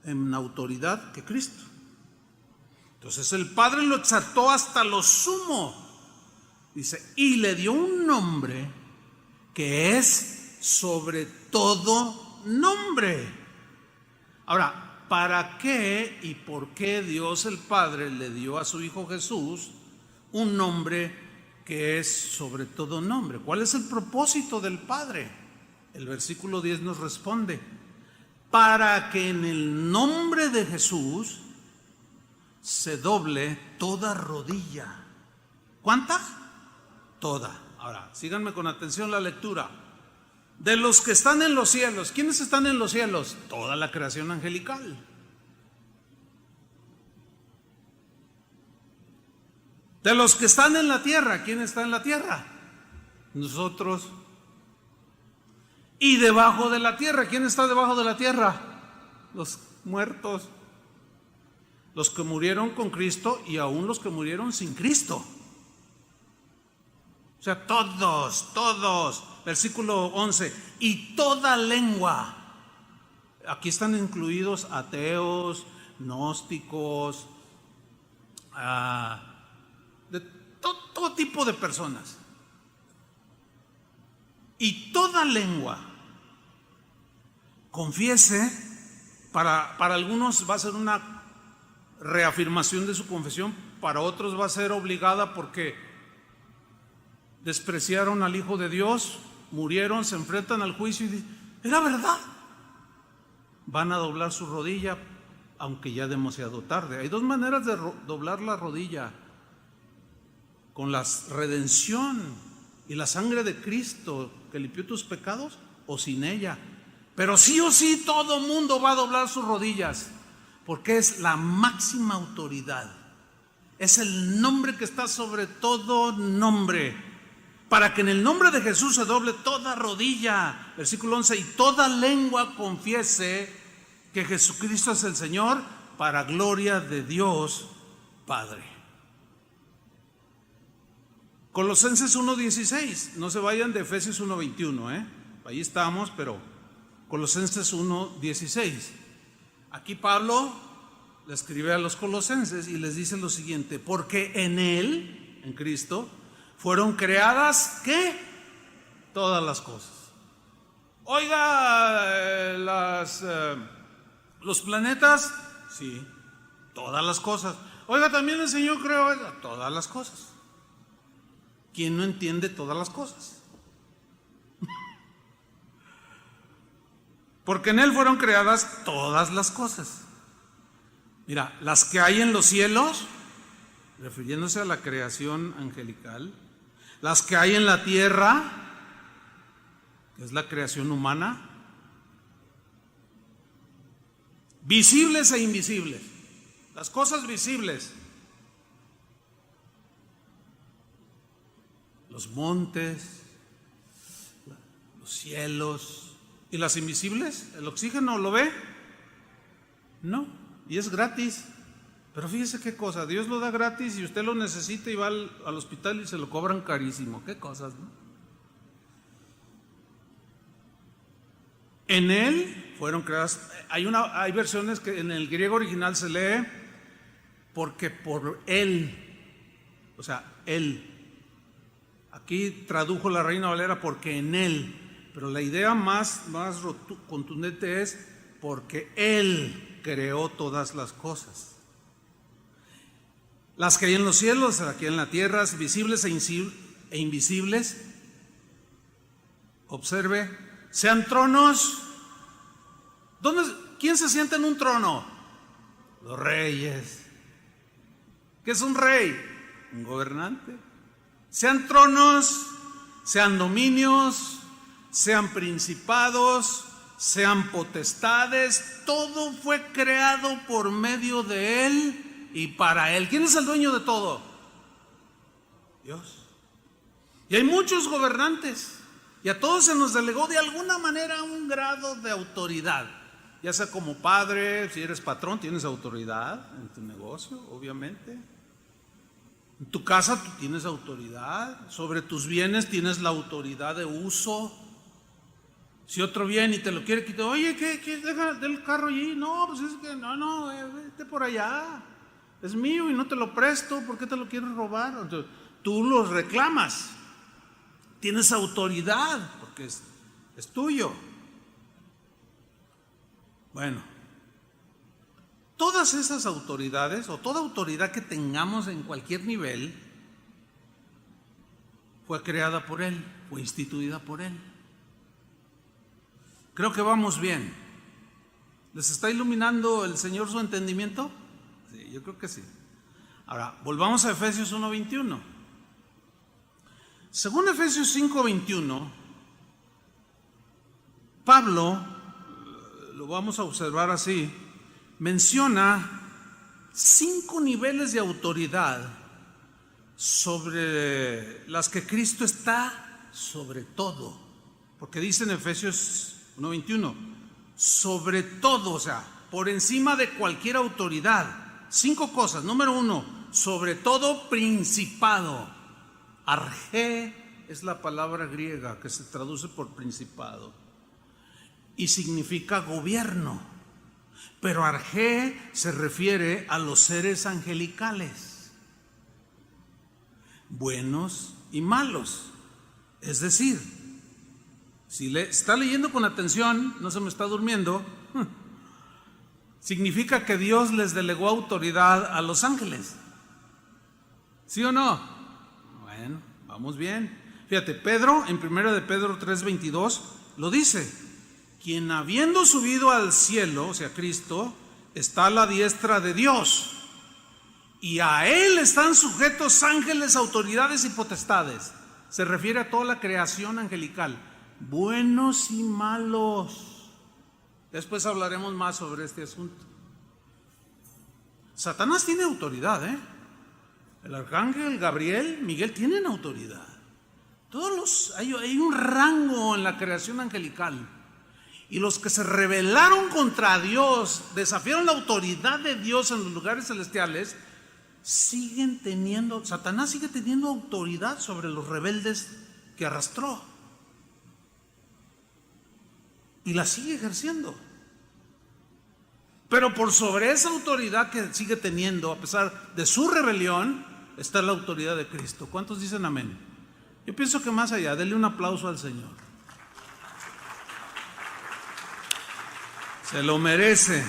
en autoridad que Cristo. Entonces el Padre lo exaltó hasta lo sumo Dice, y le dio un nombre que es sobre todo nombre. Ahora, ¿para qué y por qué Dios el Padre le dio a su Hijo Jesús un nombre que es sobre todo nombre? ¿Cuál es el propósito del Padre? El versículo 10 nos responde: para que en el nombre de Jesús se doble toda rodilla. ¿Cuánta? Toda. Ahora, síganme con atención la lectura. De los que están en los cielos, ¿quiénes están en los cielos? Toda la creación angelical. De los que están en la tierra, ¿quién está en la tierra? Nosotros. Y debajo de la tierra, ¿quién está debajo de la tierra? Los muertos. Los que murieron con Cristo y aún los que murieron sin Cristo. O sea, todos. Versículo 11. Y toda lengua. Aquí están incluidos ateos, gnósticos, de todo tipo de personas. Y toda lengua confiese. Para algunos va a ser una reafirmación de su confesión, para otros va a ser obligada porque despreciaron al Hijo de Dios, murieron, se enfrentan al juicio y dicen, era verdad. Van a doblar su rodilla, aunque ya demasiado tarde. Hay dos maneras de doblar la rodilla: con la redención y la sangre de Cristo que limpió tus pecados, o sin ella. Pero sí o sí todo mundo va a doblar sus rodillas, porque es la máxima autoridad. Es el nombre que está sobre todo nombre. Para que en el nombre de Jesús se doble toda rodilla. Versículo 11. Y toda lengua confiese que Jesucristo es el Señor, para gloria de Dios Padre. Colosenses 1:16. No se vayan de Efesios 1:21. Ahí estamos, pero Colosenses 1:16. Aquí Pablo le escribe a los colosenses y les dice lo siguiente: porque en Él, en Cristo, fueron creadas, ¿qué? Todas las cosas. Oiga, los planetas, sí, todas las cosas. Oiga, también el Señor creó todas las cosas. ¿Quién no entiende todas las cosas? Porque en Él fueron creadas todas las cosas. Mira, las que hay en los cielos, refiriéndose a la creación angelical, las que hay en la tierra, que es la creación humana, visibles e invisibles. Las cosas visibles, los montes, los cielos. ¿Y las invisibles? ¿El oxígeno lo ve? No, y es gratis. Pero fíjese qué cosa, Dios lo da gratis y usted lo necesita y va al hospital y se lo cobran carísimo. Qué cosas, ¿no? En Él fueron creadas. Hay versiones que en el griego original se lee porque por Él, o sea, Él. Aquí tradujo la Reina Valera porque en Él, pero la idea más contundente es porque Él creó todas las cosas. Las que hay en los cielos, aquí en la tierra, visibles e invisibles. Observe, sean tronos. ¿Quién se sienta en un trono? Los reyes. ¿Qué es un rey? Un gobernante. Sean tronos, sean dominios, sean principados, sean potestades, todo fue creado por medio de Él y para Él. ¿Quién es el dueño de todo? Dios. Y hay muchos gobernantes y a todos se nos delegó de alguna manera un grado de autoridad, ya sea como padre. Si eres patrón tienes autoridad en tu negocio, obviamente. En tu casa tú tienes autoridad, sobre tus bienes tienes la autoridad de uso. Si otro viene y te lo quiere quitar, oye, ¿qué deja del carro allí? No, pues es que vete por allá. Es mío y no te lo presto, ¿por qué te lo quieres robar? Entonces, tú los reclamas. Tienes autoridad porque es tuyo. Bueno, todas esas autoridades o toda autoridad que tengamos en cualquier nivel fue creada por Él, fue instituida por Él. Creo que vamos bien. ¿Les está iluminando el Señor su entendimiento? Sí, yo creo que sí. Ahora, volvamos a Efesios 1:21. Según Efesios 5:21, Pablo, lo vamos a observar así, menciona 5 niveles de autoridad sobre las que Cristo está sobre todo. Porque dice en Efesios 1:21, sobre todo, o sea, por encima de cualquier autoridad. 5 cosas. Número 1, sobre todo principado. Argé es la palabra griega que se traduce por principado y significa gobierno, pero argé se refiere a los seres angelicales, buenos y malos. Es decir, si está leyendo con atención, no se me está durmiendo, significa que Dios les delegó autoridad a los ángeles. ¿Sí o no? Bueno, vamos bien. Fíjate, Pedro, en 1 de Pedro 3:22, lo dice: quien habiendo subido al cielo, o sea, Cristo, está a la diestra de Dios, y a Él están sujetos ángeles, autoridades y potestades. Se refiere a toda la creación angelical, buenos y malos. Después hablaremos más sobre este asunto. Satanás tiene autoridad, El arcángel Gabriel, Miguel tienen autoridad. Hay un rango en la creación angelical. Y los que se rebelaron contra Dios, desafiaron la autoridad de Dios en los lugares celestiales, Satanás sigue teniendo autoridad sobre los rebeldes que arrastró. Y la sigue ejerciendo. Pero por sobre esa autoridad que sigue teniendo, a pesar de su rebelión, está la autoridad de Cristo. ¿Cuántos dicen amén? Yo pienso que más allá, denle un aplauso al Señor. Se lo merece.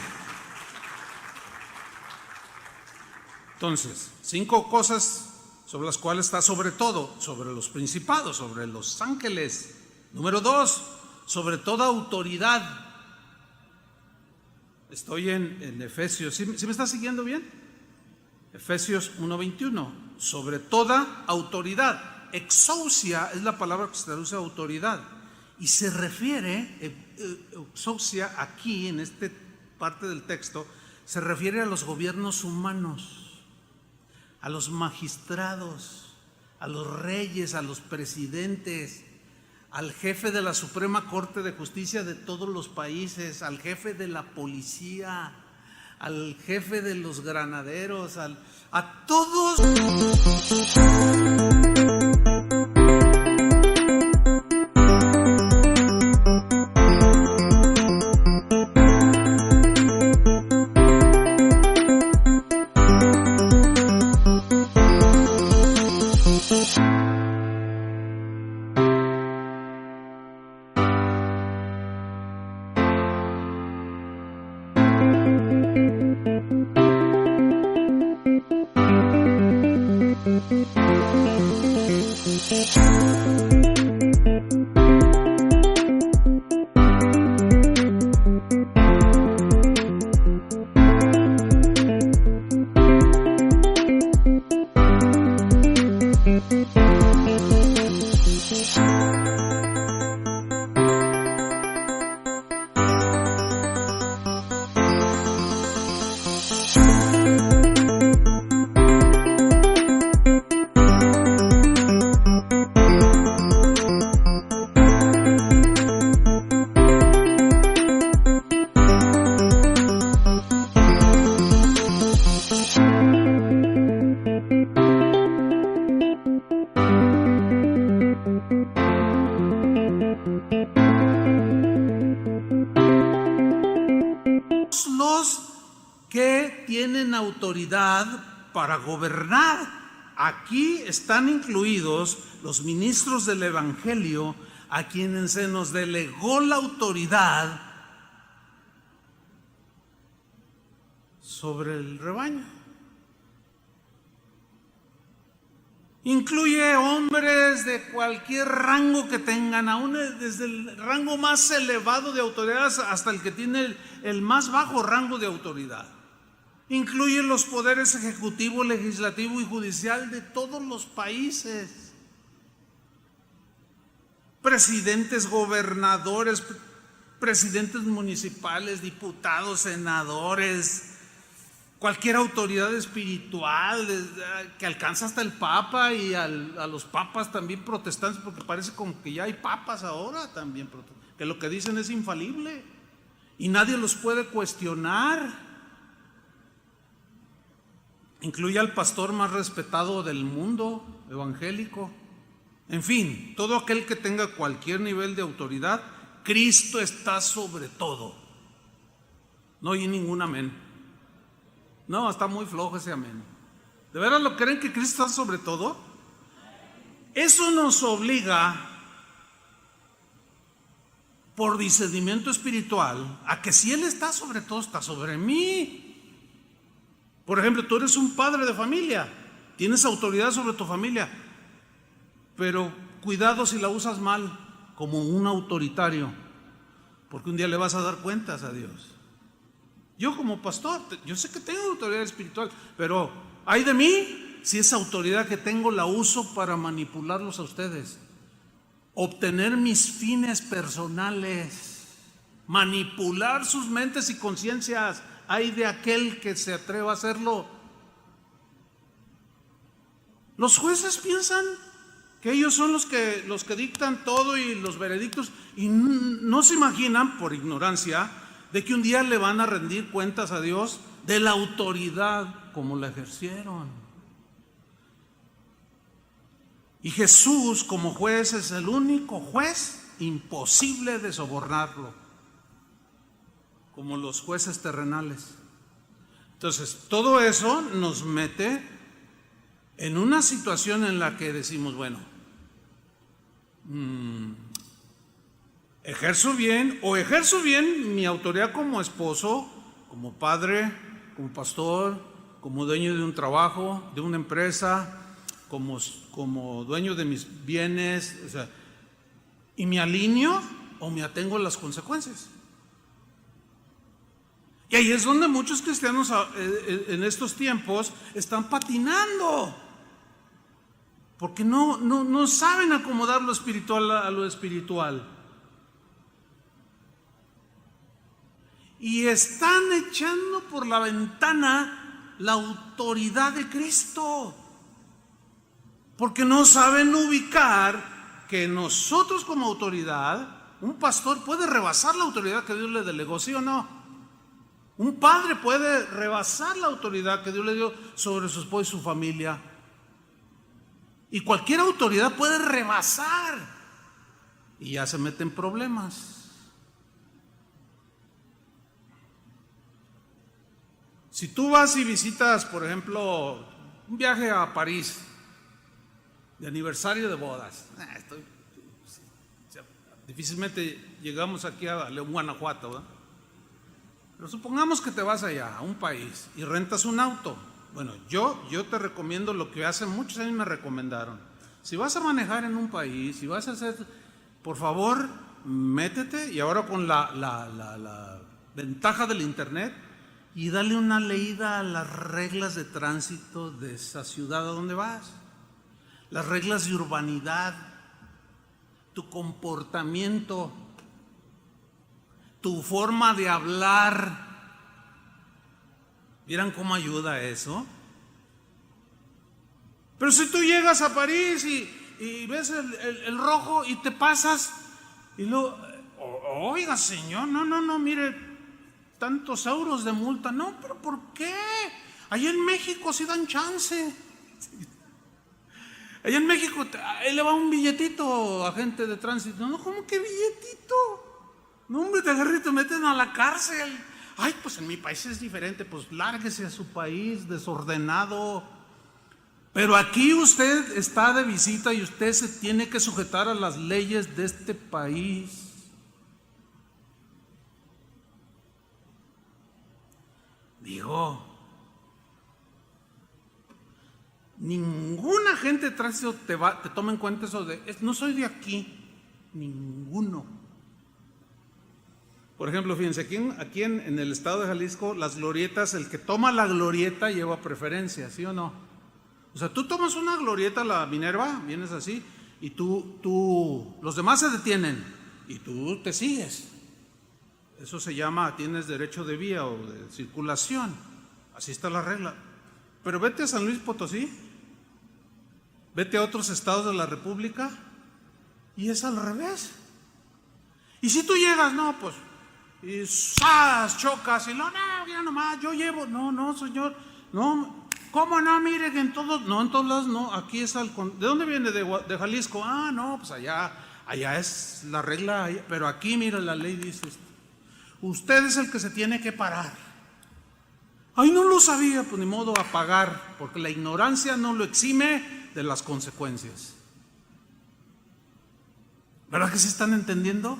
Entonces, 5 cosas sobre las cuales está sobre todo, sobre los principados, sobre los ángeles. Número 2, sobre toda autoridad. Estoy en Efesios, ¿sí me está siguiendo bien? Efesios 1:21, sobre toda autoridad. Exousia es la palabra que se traduce a autoridad y se refiere, exousia aquí en esta parte del texto, se refiere a los gobiernos humanos, a los magistrados, a los reyes, a los presidentes, al jefe de la Suprema Corte de Justicia de todos los países, al jefe de la policía, al jefe de los granaderos, a todos. Los que tienen autoridad para gobernar, aquí están incluidos los ministros del Evangelio, a quienes se nos delegó la autoridad sobre el rebaño. Incluye hombres de cualquier rango que tengan, aún desde el rango más elevado de autoridad hasta el que tiene el más bajo rango de autoridad. Incluye los poderes ejecutivo, legislativo y judicial de todos los países. Presidentes, gobernadores, presidentes municipales, diputados, senadores, cualquier autoridad espiritual que alcanza hasta el Papa y a los papas también protestantes, porque parece como que ya hay papas ahora también, que lo que dicen es infalible y nadie los puede cuestionar. Incluye al pastor más respetado del mundo evangélico. En fin, todo aquel que tenga cualquier nivel de autoridad, Cristo está sobre todo. No hay ningún amén. No, está muy flojo ese amén. ¿De veras lo creen que Cristo está sobre todo? Eso nos obliga, por discernimiento espiritual, a que si Él está sobre todo, está sobre mí. Por ejemplo, tú eres un padre de familia, tienes autoridad sobre tu familia, pero cuidado si la usas mal, como un autoritario, porque un día le vas a dar cuentas a Dios. Yo como pastor, yo sé que tengo autoridad espiritual, pero ay de mí si esa autoridad que tengo la uso para manipularlos a ustedes, obtener mis fines personales, manipular sus mentes y conciencias. Ay de aquel que se atreva a hacerlo. Los jueces piensan que ellos son los que dictan todo y los veredictos, y no se imaginan, por ignorancia, de que un día le van a rendir cuentas a Dios de la autoridad como la ejercieron. Y Jesús como juez es el único juez imposible de sobornarlo, como los jueces terrenales. Entonces, todo eso nos mete en una situación en la que decimos, bueno, ejerzo bien mi autoridad como esposo, como padre, como pastor, como dueño de un trabajo, de una empresa, como dueño de mis bienes, o sea, y me alineo o me atengo a las consecuencias. Y ahí es donde muchos cristianos en estos tiempos están patinando, porque no saben acomodar lo espiritual a lo espiritual. Y están echando por la ventana la autoridad de Cristo, porque no saben ubicar que nosotros como autoridad, un pastor puede rebasar la autoridad que Dios le delegó, ¿sí o no? Un padre puede rebasar la autoridad que Dios le dio sobre su esposo y su familia. Y cualquier autoridad puede rebasar y ya se meten problemas. Si tú vas y visitas, por ejemplo, un viaje a París de aniversario de bodas, difícilmente llegamos aquí a León, Guanajuato, ¿verdad? Pero supongamos que te vas allá a un país y rentas un auto. Bueno, yo te recomiendo lo que hace muchos años me recomendaron. Si vas a manejar en un país, si vas a hacer, por favor, métete, y ahora con la ventaja del internet, y dale una leída a las reglas de tránsito de esa ciudad a donde vas, las reglas de urbanidad, tu comportamiento, tu forma de hablar. ¿Vieran cómo ayuda eso? Pero si tú llegas a París y ves el rojo y te pasas y luego, oiga señor, no, mire, tantos euros de multa. No, pero ¿por qué? Allá en México sí dan chance. Allá en México le va un billetito a gente de tránsito. No, ¿cómo que billetito? No, hombre, te agarran y te meten a la cárcel. Ay, pues en mi país es diferente. Pues lárguese a su país desordenado. Pero aquí usted está de visita y usted se tiene que sujetar a las leyes de este país. Digo, ninguna gente te toma en cuenta eso de, no soy de aquí, ninguno. Por ejemplo, fíjense, aquí en el estado de Jalisco, las glorietas, el que toma la glorieta lleva preferencia, ¿sí o no? O sea, tú tomas una glorieta, la Minerva, vienes así, y los demás se detienen, y tú te sigues. Eso se llama, tienes derecho de vía o de circulación, así está la regla. Pero vete a San Luis Potosí, vete a otros estados de la República, y es al revés. Y si tú llegas, no, pues, y ¡zas! Chocas, y no, ya nomás, yo llevo, no, señor, no, ¿cómo no? Mire que en todos lados no, aquí es ¿de dónde viene? De Jalisco. Ah, no, pues allá es la regla, pero aquí, mira, la ley dice esto. Usted es el que se tiene que parar. Ay, no lo sabía, pues ni modo, a pagar, porque la ignorancia no lo exime de las consecuencias. ¿Verdad que se están entendiendo?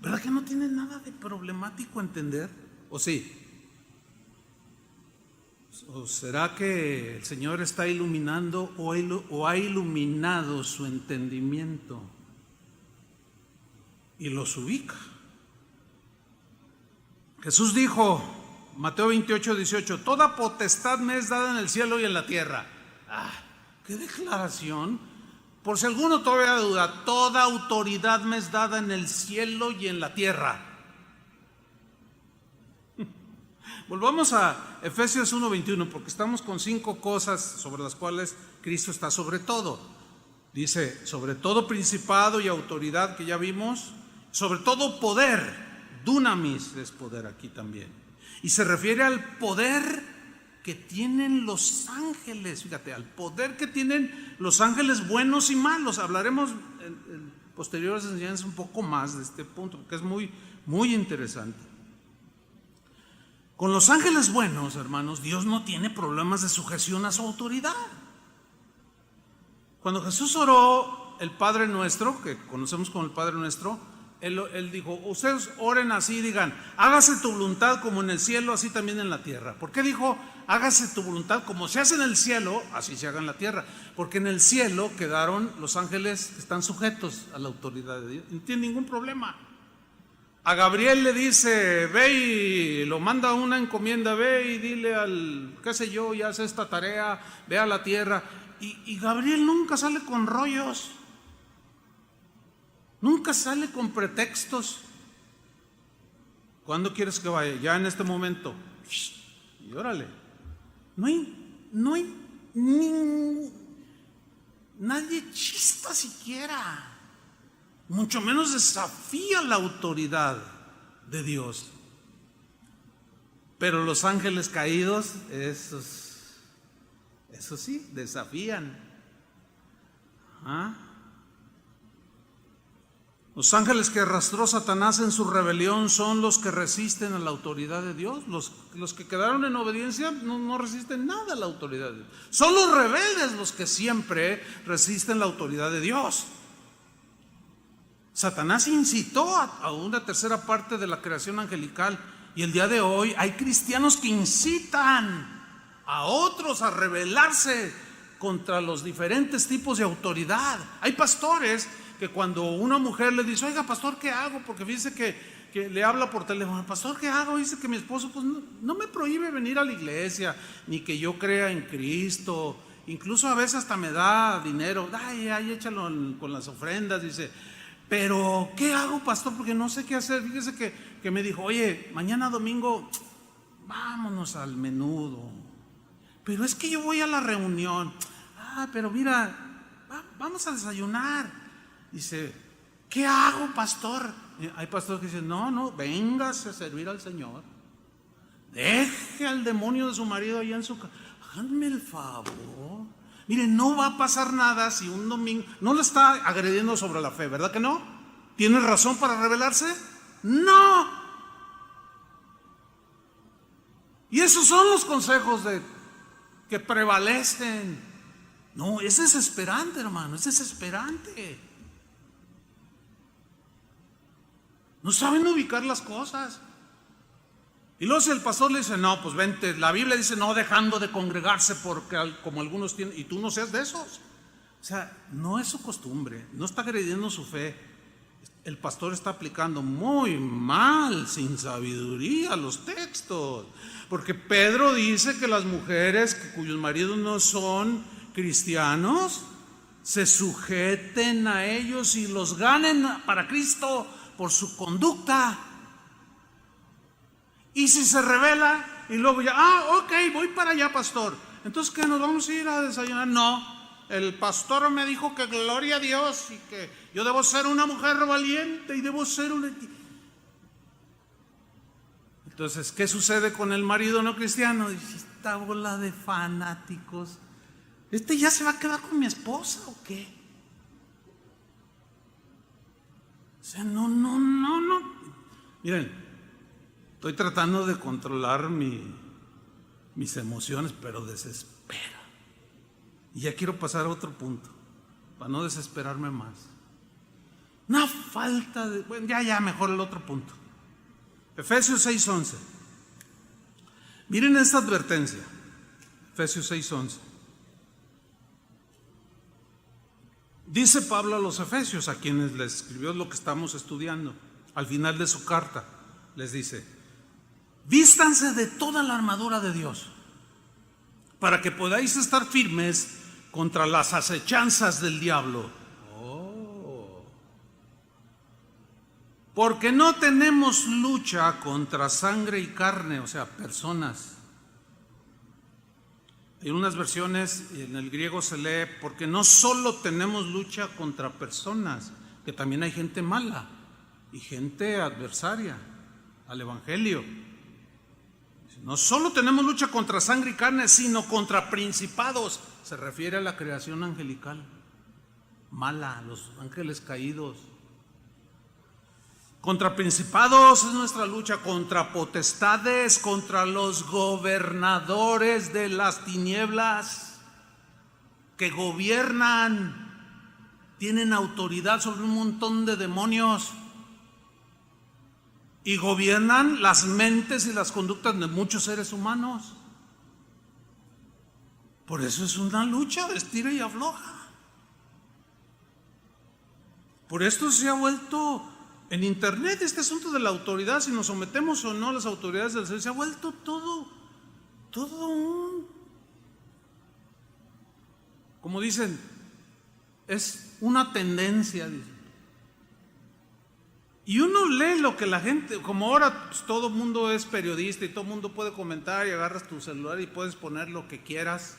¿Verdad que no tiene nada de problemático entender? ¿O sí? ¿O será que el Señor está iluminando o ha iluminado su entendimiento y los ubica? Jesús dijo, Mateo 28:18, toda potestad me es dada en el cielo y en la tierra. ¡Qué declaración! Por si alguno todavía duda, toda autoridad me es dada en el cielo y en la tierra. Volvamos a Efesios 1:21, porque estamos con 5 cosas sobre las cuales Cristo está sobre todo. Dice, sobre todo principado y autoridad, que ya vimos, sobre todo poder. Dunamis es poder aquí también. Y se refiere al poder que tienen los ángeles, fíjate, al poder que tienen los ángeles buenos y malos. Hablaremos en posteriores enseñanzas un poco más de este punto, porque es muy, muy interesante. Con los ángeles buenos, hermanos, Dios no tiene problemas de sujeción a su autoridad. Cuando Jesús oró el Padre Nuestro, que conocemos como el Padre Nuestro, Él dijo, ustedes oren así, digan, hágase tu voluntad como en el cielo, así también en la tierra. ¿Por qué dijo, hágase tu voluntad como se hace en el cielo, así se haga en la tierra? Porque en el cielo quedaron los ángeles que están sujetos a la autoridad de Dios, no tiene ningún problema. A Gabriel le dice, ve y lo manda una encomienda, ve y dile al, qué sé yo, y hace esta tarea, ve a la tierra. Y Gabriel nunca sale con rollos. Nunca sale con pretextos. ¿Cuándo quieres que vaya? Ya en este momento. Y órale. No hay nadie chista siquiera. Mucho menos desafía la autoridad de Dios. Pero los ángeles caídos, esos sí, desafían. Los ángeles que arrastró Satanás en su rebelión son los que resisten a la autoridad de Dios. Los que quedaron en obediencia no resisten nada a la autoridad de Dios. Son los rebeldes los que siempre resisten la autoridad de Dios. Satanás incitó a una tercera parte de la creación angelical, y el día de hoy hay cristianos que incitan a otros a rebelarse contra los diferentes tipos de autoridad. Hay pastores que cuando una mujer le dice, oiga, pastor, ¿qué hago? Porque fíjese que le habla por teléfono, pastor, ¿qué hago? Dice que mi esposo pues no me prohíbe venir a la iglesia, ni que yo crea en Cristo, incluso a veces hasta me da dinero, ay, échalo con las ofrendas, dice, pero ¿qué hago, pastor? Porque no sé qué hacer. Fíjese que me dijo, oye, mañana domingo vámonos al menudo, pero es que yo voy a la reunión. Pero mira, vamos a desayunar. Dice, ¿qué hago, pastor? Hay pastores que dicen, no, véngase a servir al Señor. Deje al demonio de su marido allá en su casa. Háganme el favor. Mire, no va a pasar nada si un domingo, no le está agrediendo sobre la fe, ¿verdad que no? ¿Tiene razón para rebelarse? No. Y esos son los consejos que prevalecen No, es desesperante, hermano, es desesperante. No saben ubicar las cosas. Y luego si el pastor le dice, no, pues vente, la Biblia dice no dejando de congregarse porque como algunos tienen, y tú no seas de esos. O sea, no es su costumbre, no está agrediendo su fe. El pastor está aplicando muy mal, sin sabiduría, los textos. Porque Pedro dice que las mujeres cuyos maridos no son cristianos se sujeten a ellos y los ganen para Cristo por su conducta. Y si se revela y luego ya, ok, voy para allá, pastor. Entonces, ¿qué, nos vamos a ir a desayunar? No, el pastor me dijo que gloria a Dios y que yo debo ser una mujer valiente y debo ser una... Entonces, ¿qué sucede con el marido no cristiano? Dice, esta bola de fanáticos, ya se va a quedar con mi esposa o qué. O sea, no. Miren, estoy tratando de controlar mis emociones, pero desespera. Y ya quiero pasar a otro punto, para no desesperarme más. Una falta de... Bueno, ya, mejor el otro punto. Efesios 6:11. Miren esta advertencia. Efesios 6:11. Dice Pablo a los efesios, a quienes les escribió lo que estamos estudiando, al final de su carta, les dice: vístanse de toda la armadura de Dios, para que podáis estar firmes contra las acechanzas del diablo. Porque no tenemos lucha contra sangre y carne, o sea, personas. En unas versiones, en el griego se lee, porque no solo tenemos lucha contra personas, que también hay gente mala y gente adversaria al evangelio. No solo tenemos lucha contra sangre y carne, sino contra principados. Se refiere a la creación angelical mala, los ángeles caídos. Contra principados es nuestra lucha, contra potestades, contra los gobernadores de las tinieblas que gobiernan, tienen autoridad sobre un montón de demonios y gobiernan las mentes y las conductas de muchos seres humanos. Por eso es una lucha de estira y afloja. Por esto se ha vuelto en internet este asunto de la autoridad, si nos sometemos o no a las autoridades del ser, se ha vuelto todo como dicen, es una tendencia, dicen. Y uno lee lo que la gente, como ahora pues, todo el mundo es periodista y todo el mundo puede comentar y agarras tu celular y puedes poner lo que quieras.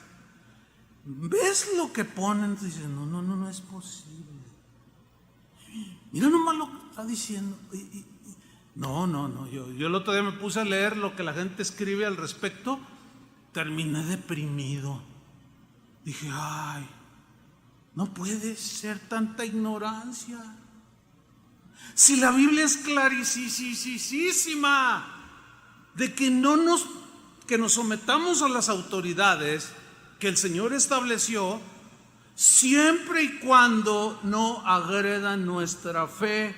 Ves lo que ponen y dices, no es posible. Mira nomás lo que está diciendo. No. Yo el otro día me puse a leer lo que la gente escribe al respecto. Terminé deprimido. Dije, ay, no puede ser tanta ignorancia. Si la Biblia es clarísima de que que nos sometamos a las autoridades que el Señor estableció, siempre y cuando no agredan nuestra fe,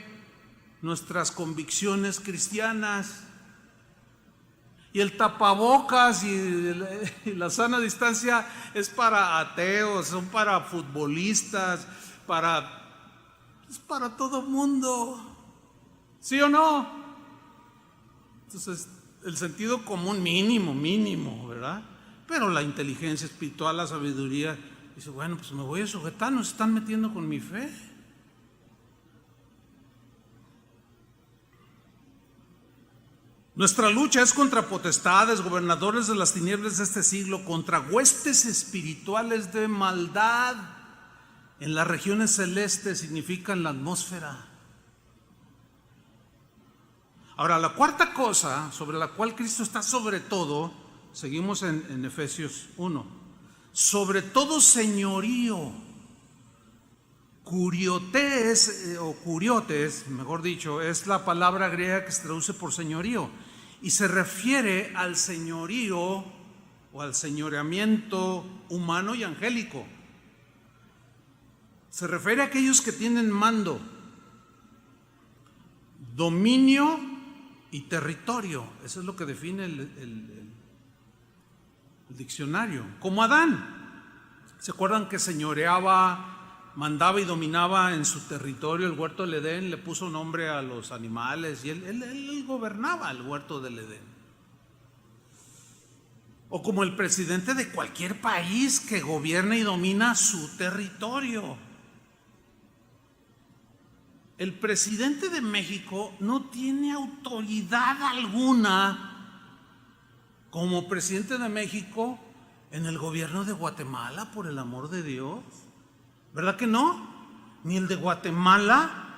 nuestras convicciones cristianas. Y el tapabocas y la sana distancia es para ateos, son para futbolistas, es para todo mundo. ¿Sí o no? Entonces, el sentido común mínimo, ¿verdad? Pero la inteligencia espiritual, la sabiduría, dice, bueno, pues me voy a sujetar, no se están metiendo con mi fe. Nuestra lucha es contra potestades, gobernadores de las tinieblas de este siglo, contra huestes espirituales de maldad en las regiones celestes, significa en la atmósfera. Ahora, la cuarta cosa sobre la cual Cristo está sobre todo, seguimos en Efesios 1, sobre todo señorío. Curiotes, o curiotes, mejor dicho, es la palabra griega que se traduce por señorío y se refiere al señorío o al señoreamiento humano y angélico. se refiere a aquellos que tienen mando, dominio y territorio. Eso es lo que define el diccionario. Como Adán. ¿Se acuerdan que señoreaba, mandaba y dominaba en su territorio el huerto del Edén? Le puso nombre a los animales y él gobernaba el huerto del Edén. O como el presidente de cualquier país que gobierna y domina su territorio. El presidente de México no tiene autoridad alguna como presidente de México en el gobierno de Guatemala, por el amor de Dios. ¿Verdad que no? Ni el de Guatemala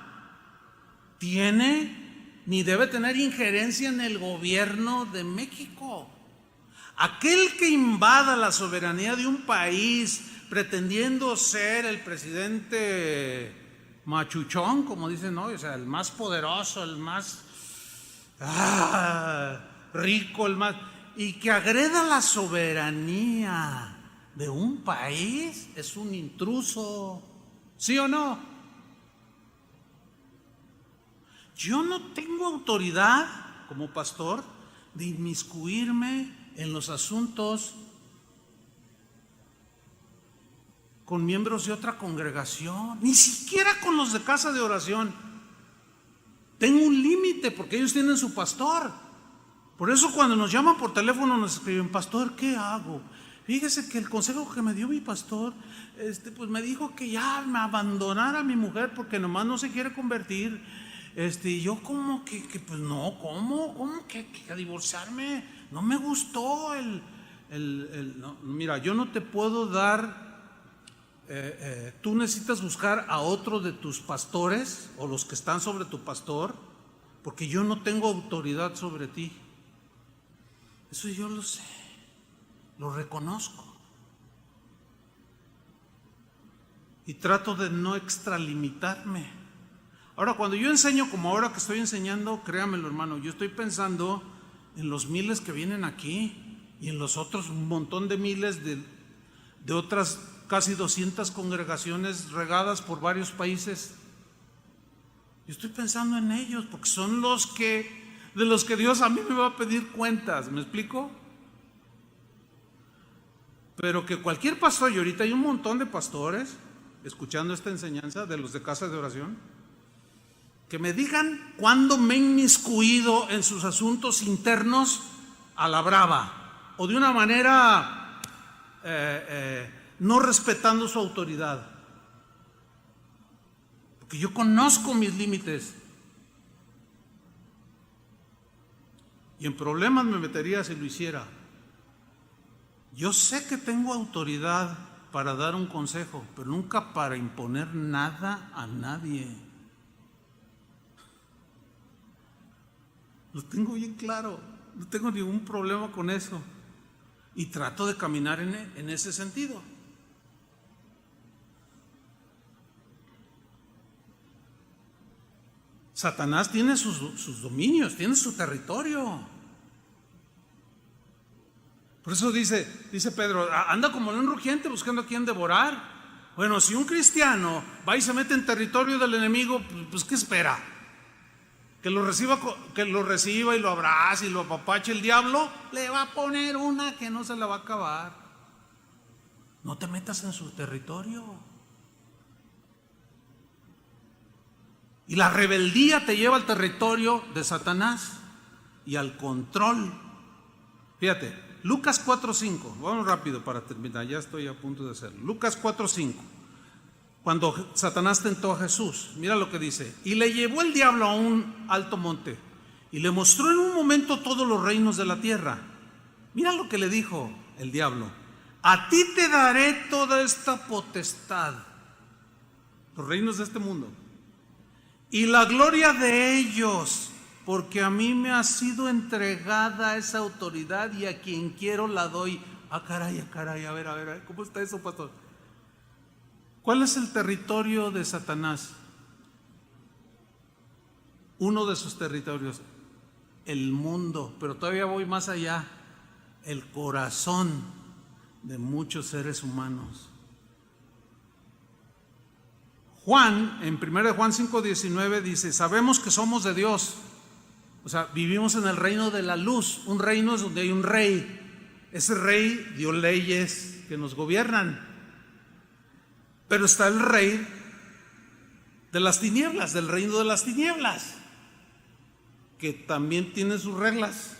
tiene ni debe tener injerencia en el gobierno de México. Aquel que invada la soberanía de un país pretendiendo ser el presidente machuchón, como dicen hoy, o sea, el más poderoso, el más rico, el más, y que agreda la soberanía de un país, es un intruso. ¿Sí o no? Yo no tengo autoridad como pastor de inmiscuirme en los asuntos con miembros de otra congregación, ni siquiera con los de casa de oración. Tengo un límite porque ellos tienen su pastor. Por eso cuando nos llaman por teléfono nos escriben: pastor, ¿qué hago? Fíjese que el consejo que me dio mi pastor, pues me dijo que ya me abandonara a mi mujer porque nomás no se quiere convertir. Y yo como que pues no, ¿cómo que divorciarme? No me gustó no, mira, yo no te puedo dar, tú necesitas buscar a otro de tus pastores o los que están sobre tu pastor, porque yo no tengo autoridad sobre ti. Eso yo lo sé, lo reconozco. Y trato de no extralimitarme. Ahora, cuando yo enseño como ahora que estoy enseñando, créamelo, hermano, yo estoy pensando en los miles que vienen aquí y en los otros un montón de miles de otras casi 200 congregaciones regadas por varios países. Yo estoy pensando en ellos porque son de los que Dios a mí me va a pedir cuentas. ¿Me explico? Pero que cualquier pastor, y ahorita hay un montón de pastores escuchando esta enseñanza de los de casa de oración, que me digan cuándo me he inmiscuido en sus asuntos internos a la brava o de una manera no respetando su autoridad, porque yo conozco mis límites y en problemas me metería si lo hiciera. Yo sé que tengo autoridad para dar un consejo, pero nunca para imponer nada a nadie. Lo tengo bien claro, no tengo ningún problema con eso y trato de caminar en ese sentido. Satanás tiene sus dominios, tiene su territorio. Por eso dice Pedro, anda como león rugiente buscando a quien devorar. Bueno, si un cristiano va y se mete en territorio del enemigo, pues ¿qué espera? Que lo reciba y lo abrace y lo apapache. El diablo le va a poner una que no se la va a acabar. No te metas en su territorio. Y la rebeldía te lleva al territorio de Satanás y al control. Fíjate, Lucas 4:5, vamos rápido para terminar, ya estoy a punto de hacerlo. Lucas 4:5, cuando Satanás tentó a Jesús, mira lo que dice: y le llevó el diablo a un alto monte y le mostró en un momento todos los reinos de la tierra. Mira lo que le dijo el diablo: a ti te daré toda esta potestad, los reinos de este mundo, y la gloria de ellos, porque a mí me ha sido entregada esa autoridad y a quien quiero la doy. Caray, a ver, ¿cómo está eso, pastor? ¿Cuál es el territorio de Satanás? Uno de sus territorios, el mundo, pero todavía voy más allá, el corazón de muchos seres humanos. Juan, en 1 Juan 5:19 dice, sabemos que somos de Dios. O sea, vivimos en el reino de la luz. Un reino es donde hay un rey. Ese rey dio leyes que nos gobiernan. Pero está el rey de las tinieblas, del reino de las tinieblas, que también tiene sus reglas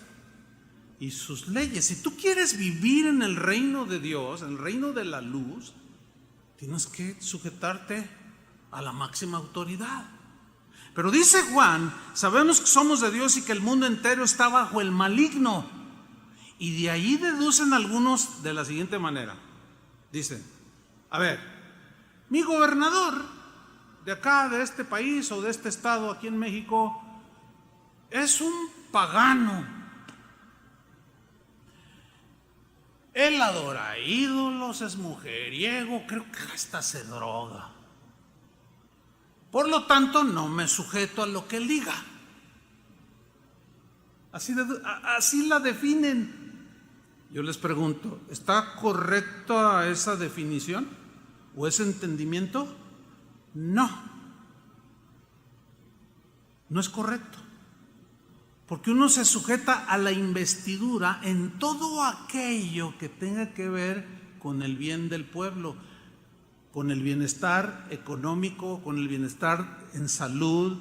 y sus leyes. Si tú quieres vivir en el reino de Dios, en el reino de la luz, tienes que sujetarte a la máxima autoridad. Pero dice Juan, sabemos que somos de Dios y que el mundo entero está bajo el maligno. Y de ahí deducen algunos de la siguiente manera. Dicen, a ver, mi gobernador de acá, de este país o de este estado aquí en México, es un pagano. Él adora ídolos, es mujeriego, creo que hasta se droga. Por lo tanto, no me sujeto a lo que él diga. Así la definen. Yo les pregunto, ¿está correcta esa definición o ese entendimiento? No, no es correcto. Porque uno se sujeta a la investidura en todo aquello que tenga que ver con el bien del pueblo, con el bienestar económico, con el bienestar en salud.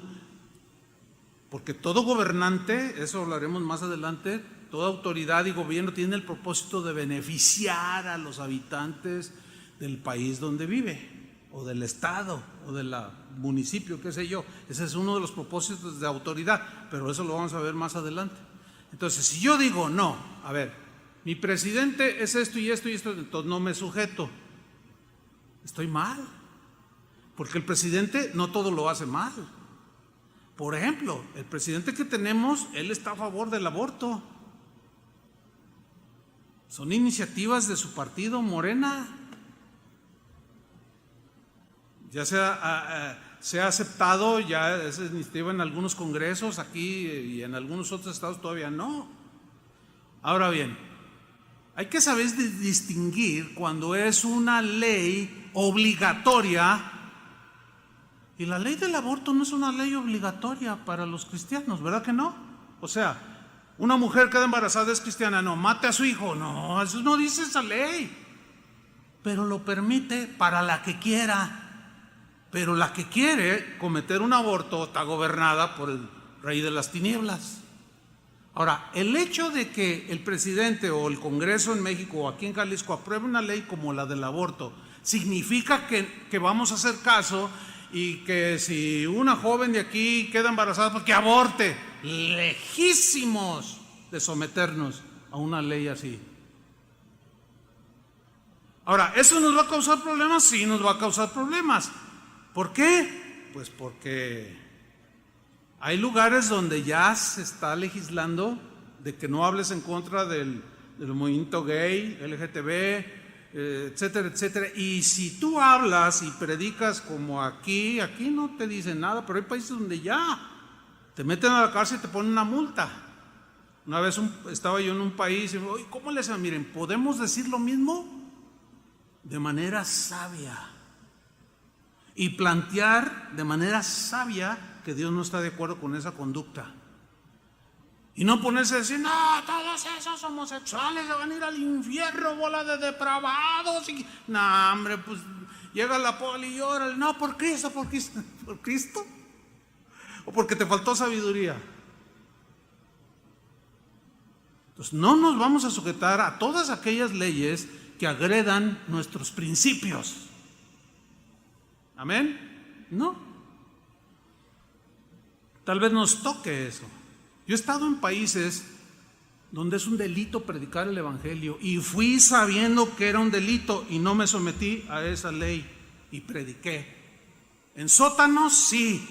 Porque todo gobernante, eso hablaremos más adelante, toda autoridad y gobierno tiene el propósito de beneficiar a los habitantes del país donde vive, o del estado, o del municipio, qué sé yo. Ese es uno de los propósitos de autoridad, pero eso lo vamos a ver más adelante. Entonces, si yo digo, no, a ver, mi presidente es esto y esto y esto, entonces no me sujeto, estoy mal, porque el presidente no todo lo hace mal. Por ejemplo, el presidente que tenemos, él está a favor del aborto. Son iniciativas de su partido, Morena. Ya se ha aceptado, ya es iniciativa en algunos congresos, aquí y en algunos otros estados todavía no. Ahora bien, hay que saber distinguir cuando es una ley obligatoria, y la ley del aborto no es una ley obligatoria para los cristianos, ¿verdad que no? O sea, una mujer queda embarazada, es cristiana, no, mate a su hijo, no, eso no dice esa ley, pero lo permite para la que quiera. Pero la que quiere cometer un aborto está gobernada por el rey de las tinieblas. Ahora, el hecho de que el presidente o el Congreso en México o aquí en Jalisco apruebe una ley como la del aborto, significa que vamos a hacer caso y que si una joven de aquí queda embarazada, pues que aborte. Lejísimos de someternos a una ley así. Ahora, ¿eso nos va a causar problemas? Sí, nos va a causar problemas. ¿Por qué? Pues porque hay lugares donde ya se está legislando de que no hables en contra del movimiento gay, LGTB, etcétera, etcétera. Y si tú hablas y predicas como aquí no te dicen nada, pero hay países donde ya te meten a la cárcel y te ponen una multa. Una vez estaba yo en un país y me digo, ¿cómo les hacen? Miren, podemos decir lo mismo de manera sabia y plantear de manera sabia que Dios no está de acuerdo con esa conducta. Y no ponerse a decir, no, todos esos homosexuales se van a ir al infierno, bola de depravados. No, hombre, pues llega la poli y órale, no, por Cristo, por Cristo. ¿Por Cristo? ¿O porque te faltó sabiduría? Entonces, no nos vamos a sujetar a todas aquellas leyes que agredan nuestros principios. ¿Amén? No. Tal vez nos toque eso. Yo he estado en países donde es un delito predicar el evangelio y fui sabiendo que era un delito y no me sometí a esa ley y prediqué. En sótanos sí,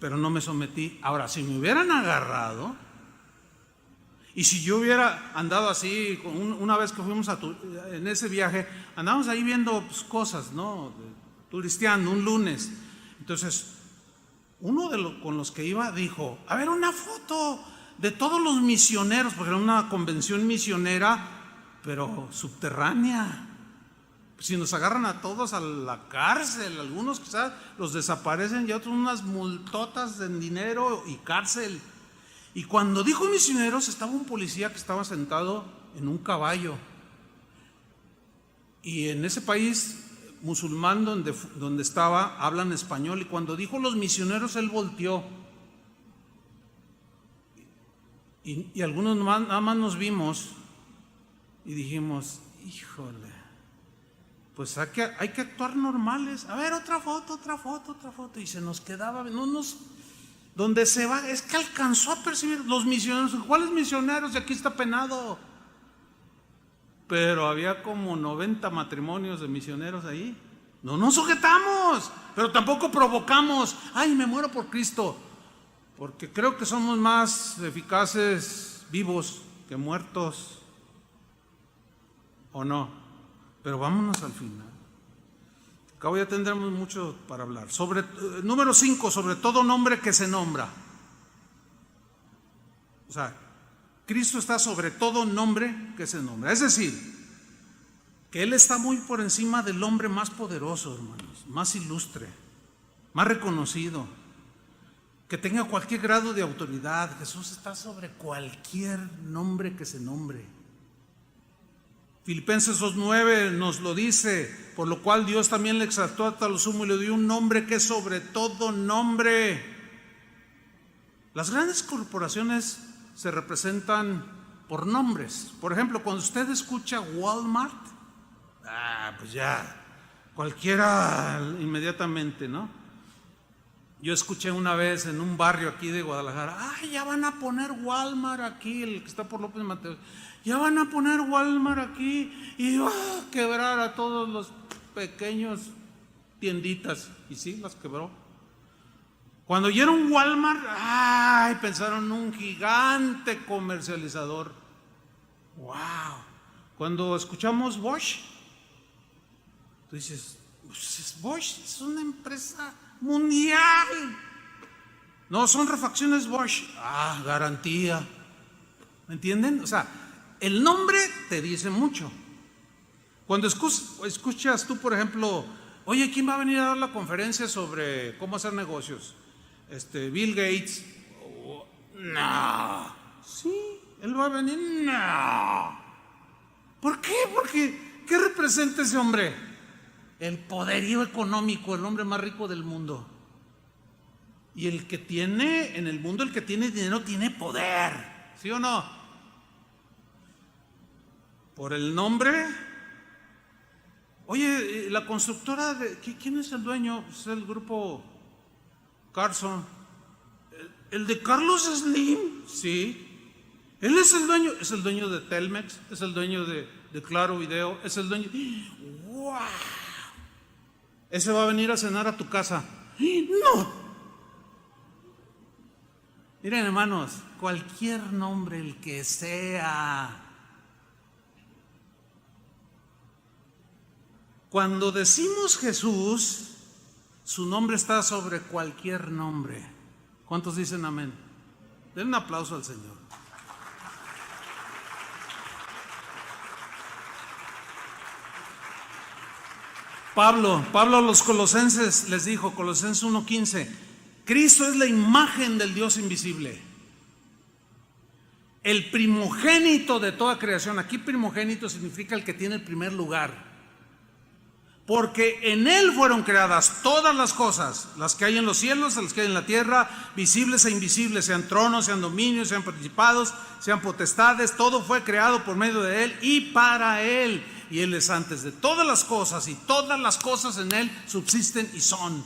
pero no me sometí. Ahora, si me hubieran agarrado y si yo hubiera andado así, una vez que fuimos en ese viaje, andábamos ahí viendo cosas, ¿no? Turisteando un lunes. Entonces, uno con los que iba dijo, a ver, una foto de todos los misioneros, porque era una convención misionera, pero subterránea. Si nos agarran a todos a la cárcel, algunos quizás los desaparecen y otros unas multotas en dinero y cárcel. Y cuando dijo misioneros, estaba un policía que estaba sentado en un caballo. Y en ese país musulmán donde estaba, hablan español. Y cuando dijo los misioneros, él volteó. Y algunos nada más nos vimos y dijimos, híjole, pues hay que actuar normales. A ver, otra foto. Y se nos quedaba, donde se va, es que alcanzó a percibir los misioneros. ¿Cuáles misioneros? Y aquí está penado. Pero había como 90 matrimonios de misioneros ahí. No nos sujetamos, pero tampoco provocamos. Ay, me muero por Cristo. Porque creo que somos más eficaces vivos que muertos. ¿O no? Pero vámonos al final. Acabo ya tendremos mucho para hablar. Número 5, sobre todo nombre que se nombra. O sea, Cristo está sobre todo nombre que se nombra. Es decir, que Él está muy por encima del hombre más poderoso, hermanos, más ilustre, más reconocido, que tenga cualquier grado de autoridad. Jesús está sobre cualquier nombre que se nombre. Filipenses 2:9 nos lo dice, por lo cual Dios también le exaltó hasta lo sumo y le dio un nombre que es sobre todo nombre. Las grandes corporaciones se representan por nombres. Por ejemplo, cuando usted escucha Walmart, pues ya, cualquiera inmediatamente, ¿no? Yo escuché una vez en un barrio aquí de Guadalajara, ya van a poner Walmart aquí, el que está por López Mateos, ya van a poner Walmart aquí y va a quebrar a todos los pequeños tienditas. Y sí, las quebró. Cuando oyeron Walmart, pensaron un gigante comercializador. ¡Wow! Cuando escuchamos Bosch, tú dices, Bosch es una empresa mundial. No, son refacciones Bosch. Garantía. ¿Me entienden? O sea, el nombre te dice mucho. Cuando escuchas tú, por ejemplo, oye, ¿quién va a venir a dar la conferencia sobre cómo hacer negocios? Bill Gates. No. Sí, él va a venir. No. ¿Por qué? Porque, ¿qué representa ese hombre? El poderío económico, el hombre más rico del mundo. Y el que tiene, en el mundo, el que tiene dinero tiene poder. ¿Sí o no? Por el nombre. Oye, la constructora ¿quién es el dueño? Es el grupo Carson. ¿El de Carlos Slim? Sí. Él es el dueño de Telmex, es el dueño de Claro Video, es el dueño. ¡Wow! Ese va a venir a cenar a tu casa. ¡No! Miren, hermanos, cualquier nombre, el que sea. Cuando decimos Jesús, su nombre está sobre cualquier nombre. ¿Cuántos dicen amén? Den un aplauso al Señor. Pablo a los colosenses les dijo, Colosenses 1:15, Cristo es la imagen del Dios invisible, el primogénito de toda creación. Aquí primogénito significa el que tiene el primer lugar. Porque en Él fueron creadas todas las cosas, las que hay en los cielos, las que hay en la tierra, visibles e invisibles, sean tronos, sean dominios, sean principados, sean potestades. Todo fue creado por medio de Él y para Él. Y Él es antes de todas las cosas, y todas las cosas en Él subsisten y son,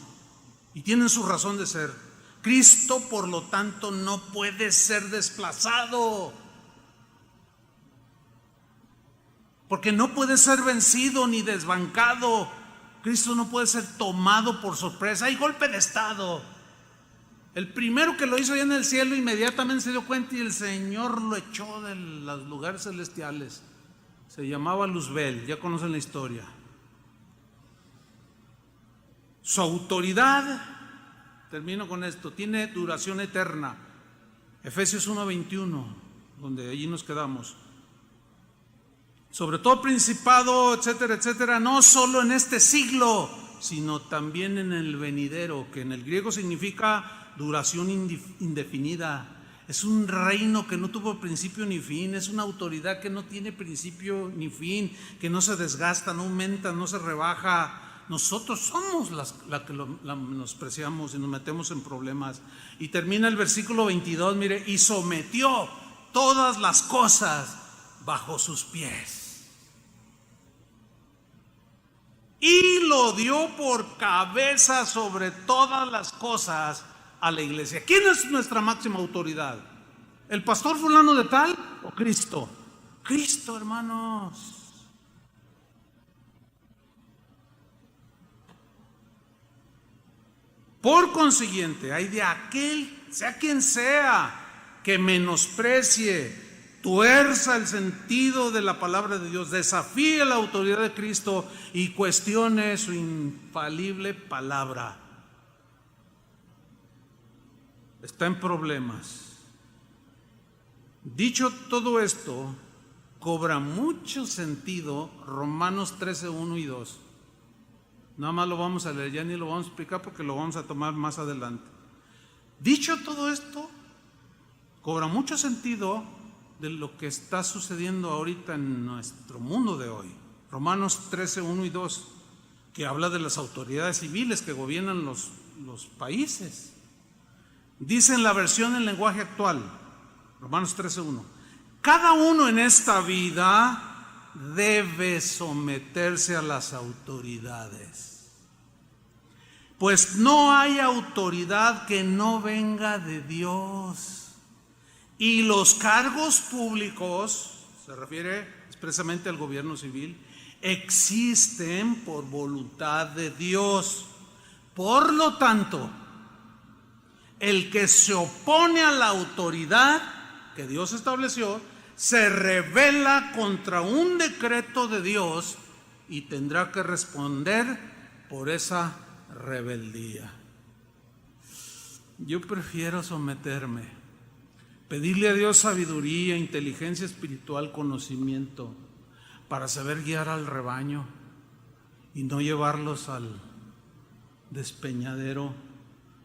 y tienen su razón de ser. Cristo, por lo tanto, no puede ser desplazado, porque no puede ser vencido ni desbancado. Cristo no puede ser tomado por sorpresa. Hay golpe de estado. El primero que lo hizo allá en el cielo inmediatamente se dio cuenta y el Señor lo echó de los lugares celestiales. Se llamaba Luzbel, ya conocen la historia. Su autoridad, termino con esto, tiene duración eterna. Efesios 1:21, donde allí nos quedamos. sobre todo principado, etcétera, etcétera, no solo en este siglo, sino también en el venidero, que en el griego significa duración indefinida. Es un reino que no tuvo principio ni fin, es una autoridad que no tiene principio ni fin, que no se desgasta, no aumenta, no se rebaja. Nosotros somos la que la menospreciamos y nos metemos en problemas. Y termina el versículo 22, mire, y sometió todas las cosas bajo sus pies. Y lo dio por cabeza sobre todas las cosas a la iglesia. ¿Quién es nuestra máxima autoridad? ¿El pastor fulano de tal o Cristo? Cristo, hermanos. Por consiguiente, hay de aquel, sea quien sea, que menosprecie, tuerza el sentido de la palabra de Dios, desafíe la autoridad de Cristo y cuestione su infalible palabra. Está en problemas. Dicho todo esto, cobra mucho sentido Romanos 13, 1 y 2. Nada más lo vamos a leer, ya ni lo vamos a explicar porque lo vamos a tomar más adelante. Dicho todo esto, cobra mucho sentido de lo que está sucediendo ahorita en nuestro mundo de hoy. Romanos 13, 1 y 2, que habla de las autoridades civiles que gobiernan los países. Dice en la versión en lenguaje actual, Romanos 13, 1, cada uno en esta vida debe someterse a las autoridades. Pues no hay autoridad que no venga de Dios. Y los cargos públicos, se refiere expresamente al gobierno civil, existen por voluntad de Dios. Por lo tanto, el que se opone a la autoridad que Dios estableció, se rebela contra un decreto de Dios y tendrá que responder por esa rebeldía. Yo prefiero someterme, pedirle a Dios sabiduría, inteligencia espiritual, conocimiento, para saber guiar al rebaño y no llevarlos al despeñadero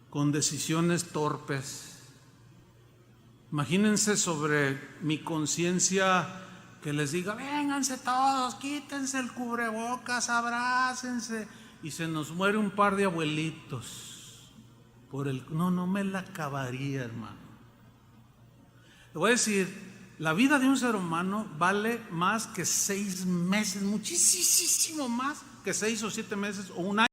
con decisiones torpes. Imagínense sobre mi conciencia que les diga, vénganse todos, quítense el cubrebocas, abrácense, y se nos muere un par de abuelitos por el... No me la acabaría, hermano. Le voy a decir, la vida de un ser humano vale más que 6 meses, muchísimo más que 6 o 7 meses o un año.